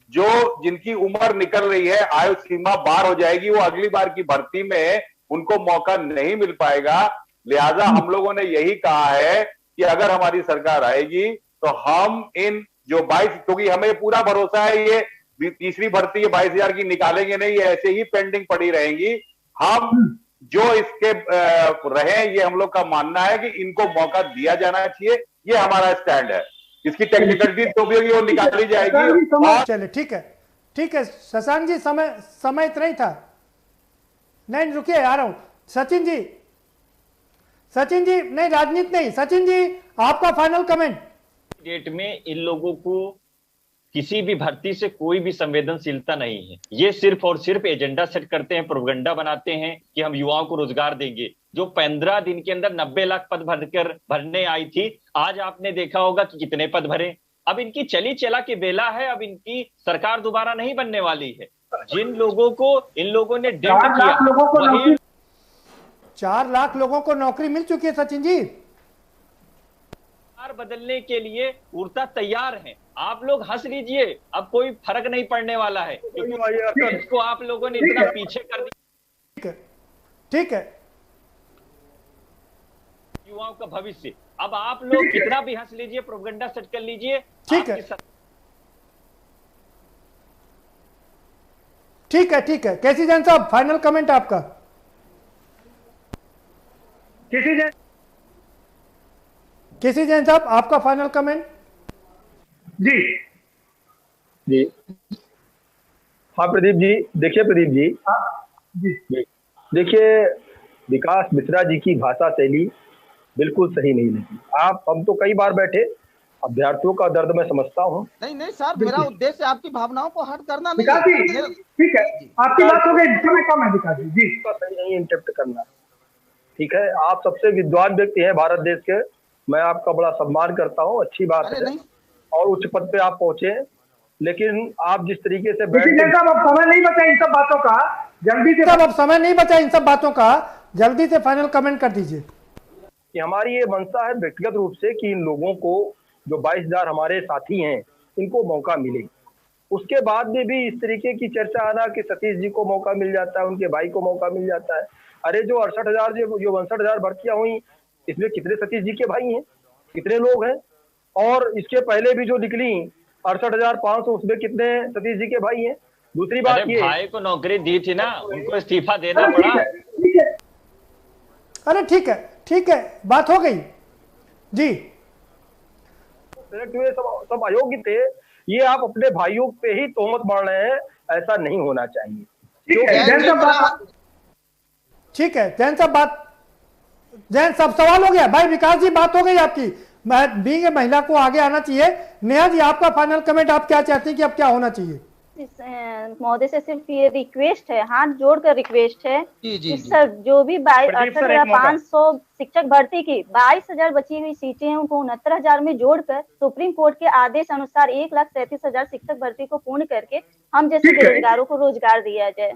जो जिनकी उम्र निकल रही है, आयु सीमा पार हो जाएगी, वो अगली बार की भर्ती में उनको मौका नहीं मिल पाएगा। लिहाजा हम लोगों ने यही कहा है कि अगर हमारी सरकार आएगी तो हम इन जो 22, क्योंकि हमें पूरा भरोसा है ये तीसरी भर्ती ये 22,000 की निकालेंगे नहीं, ये ऐसे ही पेंडिंग पड़ी रहेंगी। हम जो इसके रहे ये हम लोग का मानना है कि इनको मौका दिया जाना चाहिए, ये हमारा स्टैंड है। इसकी टेक्निकलिटी तो भी होगी वो निकाली जाएगी। चलिए ठीक है शशांक जी, समय इतना ही था। नहीं रुकिए आ रहा हूं। सचिन जी नहीं राजनीति नहीं, सचिन जी आपका फाइनल कमेंट। डेट में इन लोगों को किसी भी भर्ती से कोई भी संवेदनशीलता नहीं है। ये सिर्फ और सिर्फ एजेंडा सेट करते हैं, प्रोपेगेंडा बनाते हैं कि हम युवाओं को रोजगार देंगे। जो 15 दिन के अंदर 90 लाख पद भरने आई थी, आज आपने देखा होगा कि कितने पद भरे। अब इनकी चली चला की बेला है, अब इनकी सरकार दोबारा नहीं बनने वाली है। जिन लोगों को इन लोगों ने डेट किया, 4 लाख लोगों को नौकरी मिल चुकी है सचिन जी। बदलने के लिए उड़ता तैयार हैं। आप लोग हंस लीजिए, अब कोई फर्क नहीं पड़ने वाला है, क्योंकि इसको आप लोगों ने इतना पीछे कर दिया। ठीक है, युवाओं का भविष्य। अब आप लोग कितना भी हंस लीजिए, प्रोपेगेंडा सेट कर लीजिए। ठीक है, ठीक है, ठीक है। केसी जैन साहब, फाइनल कमेंट आपका। केसी जैन साहब, आपका फाइनल कमेंट। जी जी हाँ प्रदीप जी, देखिए प्रदीप जी, जी देखिए, विकास मिश्रा जी की भाषा शैली बिल्कुल सही नहीं लगी। हम तो कई बार बैठे, अभ्यर्थियों का दर्द मैं समझता हूँ। नहीं सर, मेरा उद्देश्य आपकी भावनाओं को हर्ट करना नहीं विकास जी, ठीक है, आपकी बात हो गई, समय कम है विकास जी। जी, सही नहीं इंटरप्ट करना, ठीक है। आप सबसे विद्वान व्यक्ति हैं भारत देश के, मैं आपका बड़ा सम्मान करता हूँ, अच्छी बात है, और उच्च पद पे आप पहुंचे। लेकिन आप जिस तरीके से बैठ, अब समय नहीं बचा इन सब बातों का, जल्दी से, अब समय नहीं बचा इन सब बातों का, जल्दी से फाइनल कमेंट कर दीजिए। कि हमारी ये मंशा है व्यक्तिगत रूप से कि इन लोगों को, जो 22,000 हमारे साथी हैं, इनको मौका मिले। उसके बाद में भी इस तरीके की चर्चा आना कि सतीश जी को मौका मिल जाता है, उनके भाई को मौका मिल जाता है। अरे जो 68,000 जो 62,000 भर्तियां हुई, इसमें कितने सतीश जी के भाई हैं, कितने लोग हैं? और इसके पहले भी जो निकली 68,500, उसमें कितने सतीश जी के भाई हैं? दूसरी बात ये, भाई को नौकरी दी थी ना, उनको इस्तीफा देना पड़ा। अरे ठीक है, ठीक है, बात हो गई जी। सब अयोग्य थे, ये आप अपने भाइयों पे ही तोहमत मार रहे हैं, ऐसा नहीं होना चाहिए। ठीक है जैन साहब, जैन साहब सवाल हो गया भाई। विकास जी, बात हो गई आपकी, बीइंग महिला को आगे आना चाहिए। नेहा जी, आपका फाइनल कमेंट, आप क्या चाहती हैं कि अब क्या होना चाहिए? महोदय से सिर्फ ये रिक्वेस्ट है, हाथ जोड़कर रिक्वेस्ट है कि सर जो भी 68,500 शिक्षक भर्ती की 22,000 बची हुई सीटें हैं, उनको 69,000 में जोड़कर सुप्रीम कोर्ट के आदेश अनुसार 1,37,000 शिक्षक भर्ती को पूर्ण करके हम जैसे बेरोजगारों को रोजगार दिया जाए।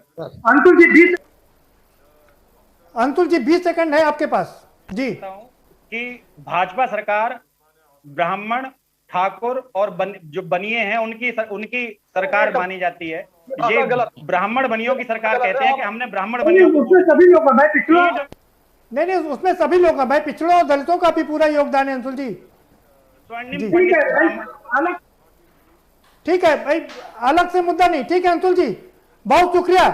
अंतुल जी 20 सेकंड है आपके पास जी। कि भाजपा सरकार ब्राह्मण, ठाकुर और जो बनिए हैं उनकी सरकार मानी जाती है। ये ब्राह्मण बनियों की सरकार कहते हैं कि हमने ब्राह्मण बनियों को, सभी लोग हैं भाई, पिछड़ों नहीं, उसमें सभी लोग हैं भाई, पिछड़ों और दलितों का भी पूरा योगदान है अंतुल जी। ठीक है भाई, अलग से मुद्दा नहीं, ठीक है अंतुल जी, बहुत शुक्रिया।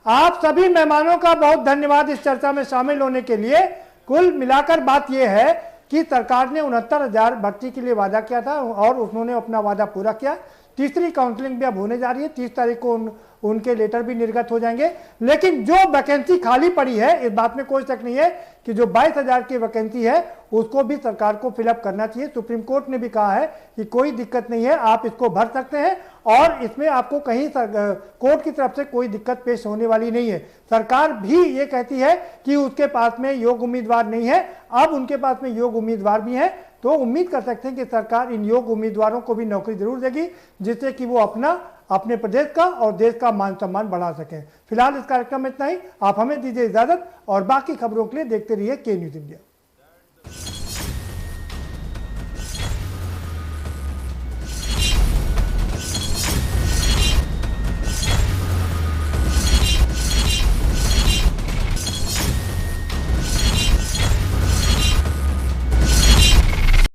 आप सभी मेहमानों का बहुत धन्यवाद इस चर्चा में शामिल होने के लिए। कुल मिलाकर बात यह है कि सरकार ने 69,000 भर्ती के लिए वादा किया था और उन्होंने अपना वादा पूरा किया। तीसरी काउंसलिंग भी अब होने जा रही है, 30 तारीख को उनके लेटर भी निर्गत हो जाएंगे। लेकिन जो वैकेंसी खाली पड़ी है, इस बात में कोई शक नहीं है कि जो 22,000 की वैकेंसी है उसको भी सरकार को फिलअप करना चाहिए। सुप्रीम कोर्ट ने भी कहा है कि कोई दिक्कत नहीं है, आप इसको भर सकते हैं और इसमें आपको कहीं कोर्ट की तरफ से कोई दिक्कत पेश होने वाली नहीं है। सरकार भी ये कहती है कि उसके पास में योग्य उम्मीदवार नहीं है, अब उनके पास में योग्य उम्मीदवार भी हैं, तो उम्मीद कर सकते हैं कि सरकार इन योग्य उम्मीदवारों को भी नौकरी जरूर देगी, जिससे कि वो अपने प्रदेश का और देश का मान सम्मान बढ़ा सकें। फिलहाल इस कार्यक्रम में इतना ही, आप हमें दीजिए इजाजत और बाकी खबरों के लिए देखते रहिए के न्यूज इंडिया।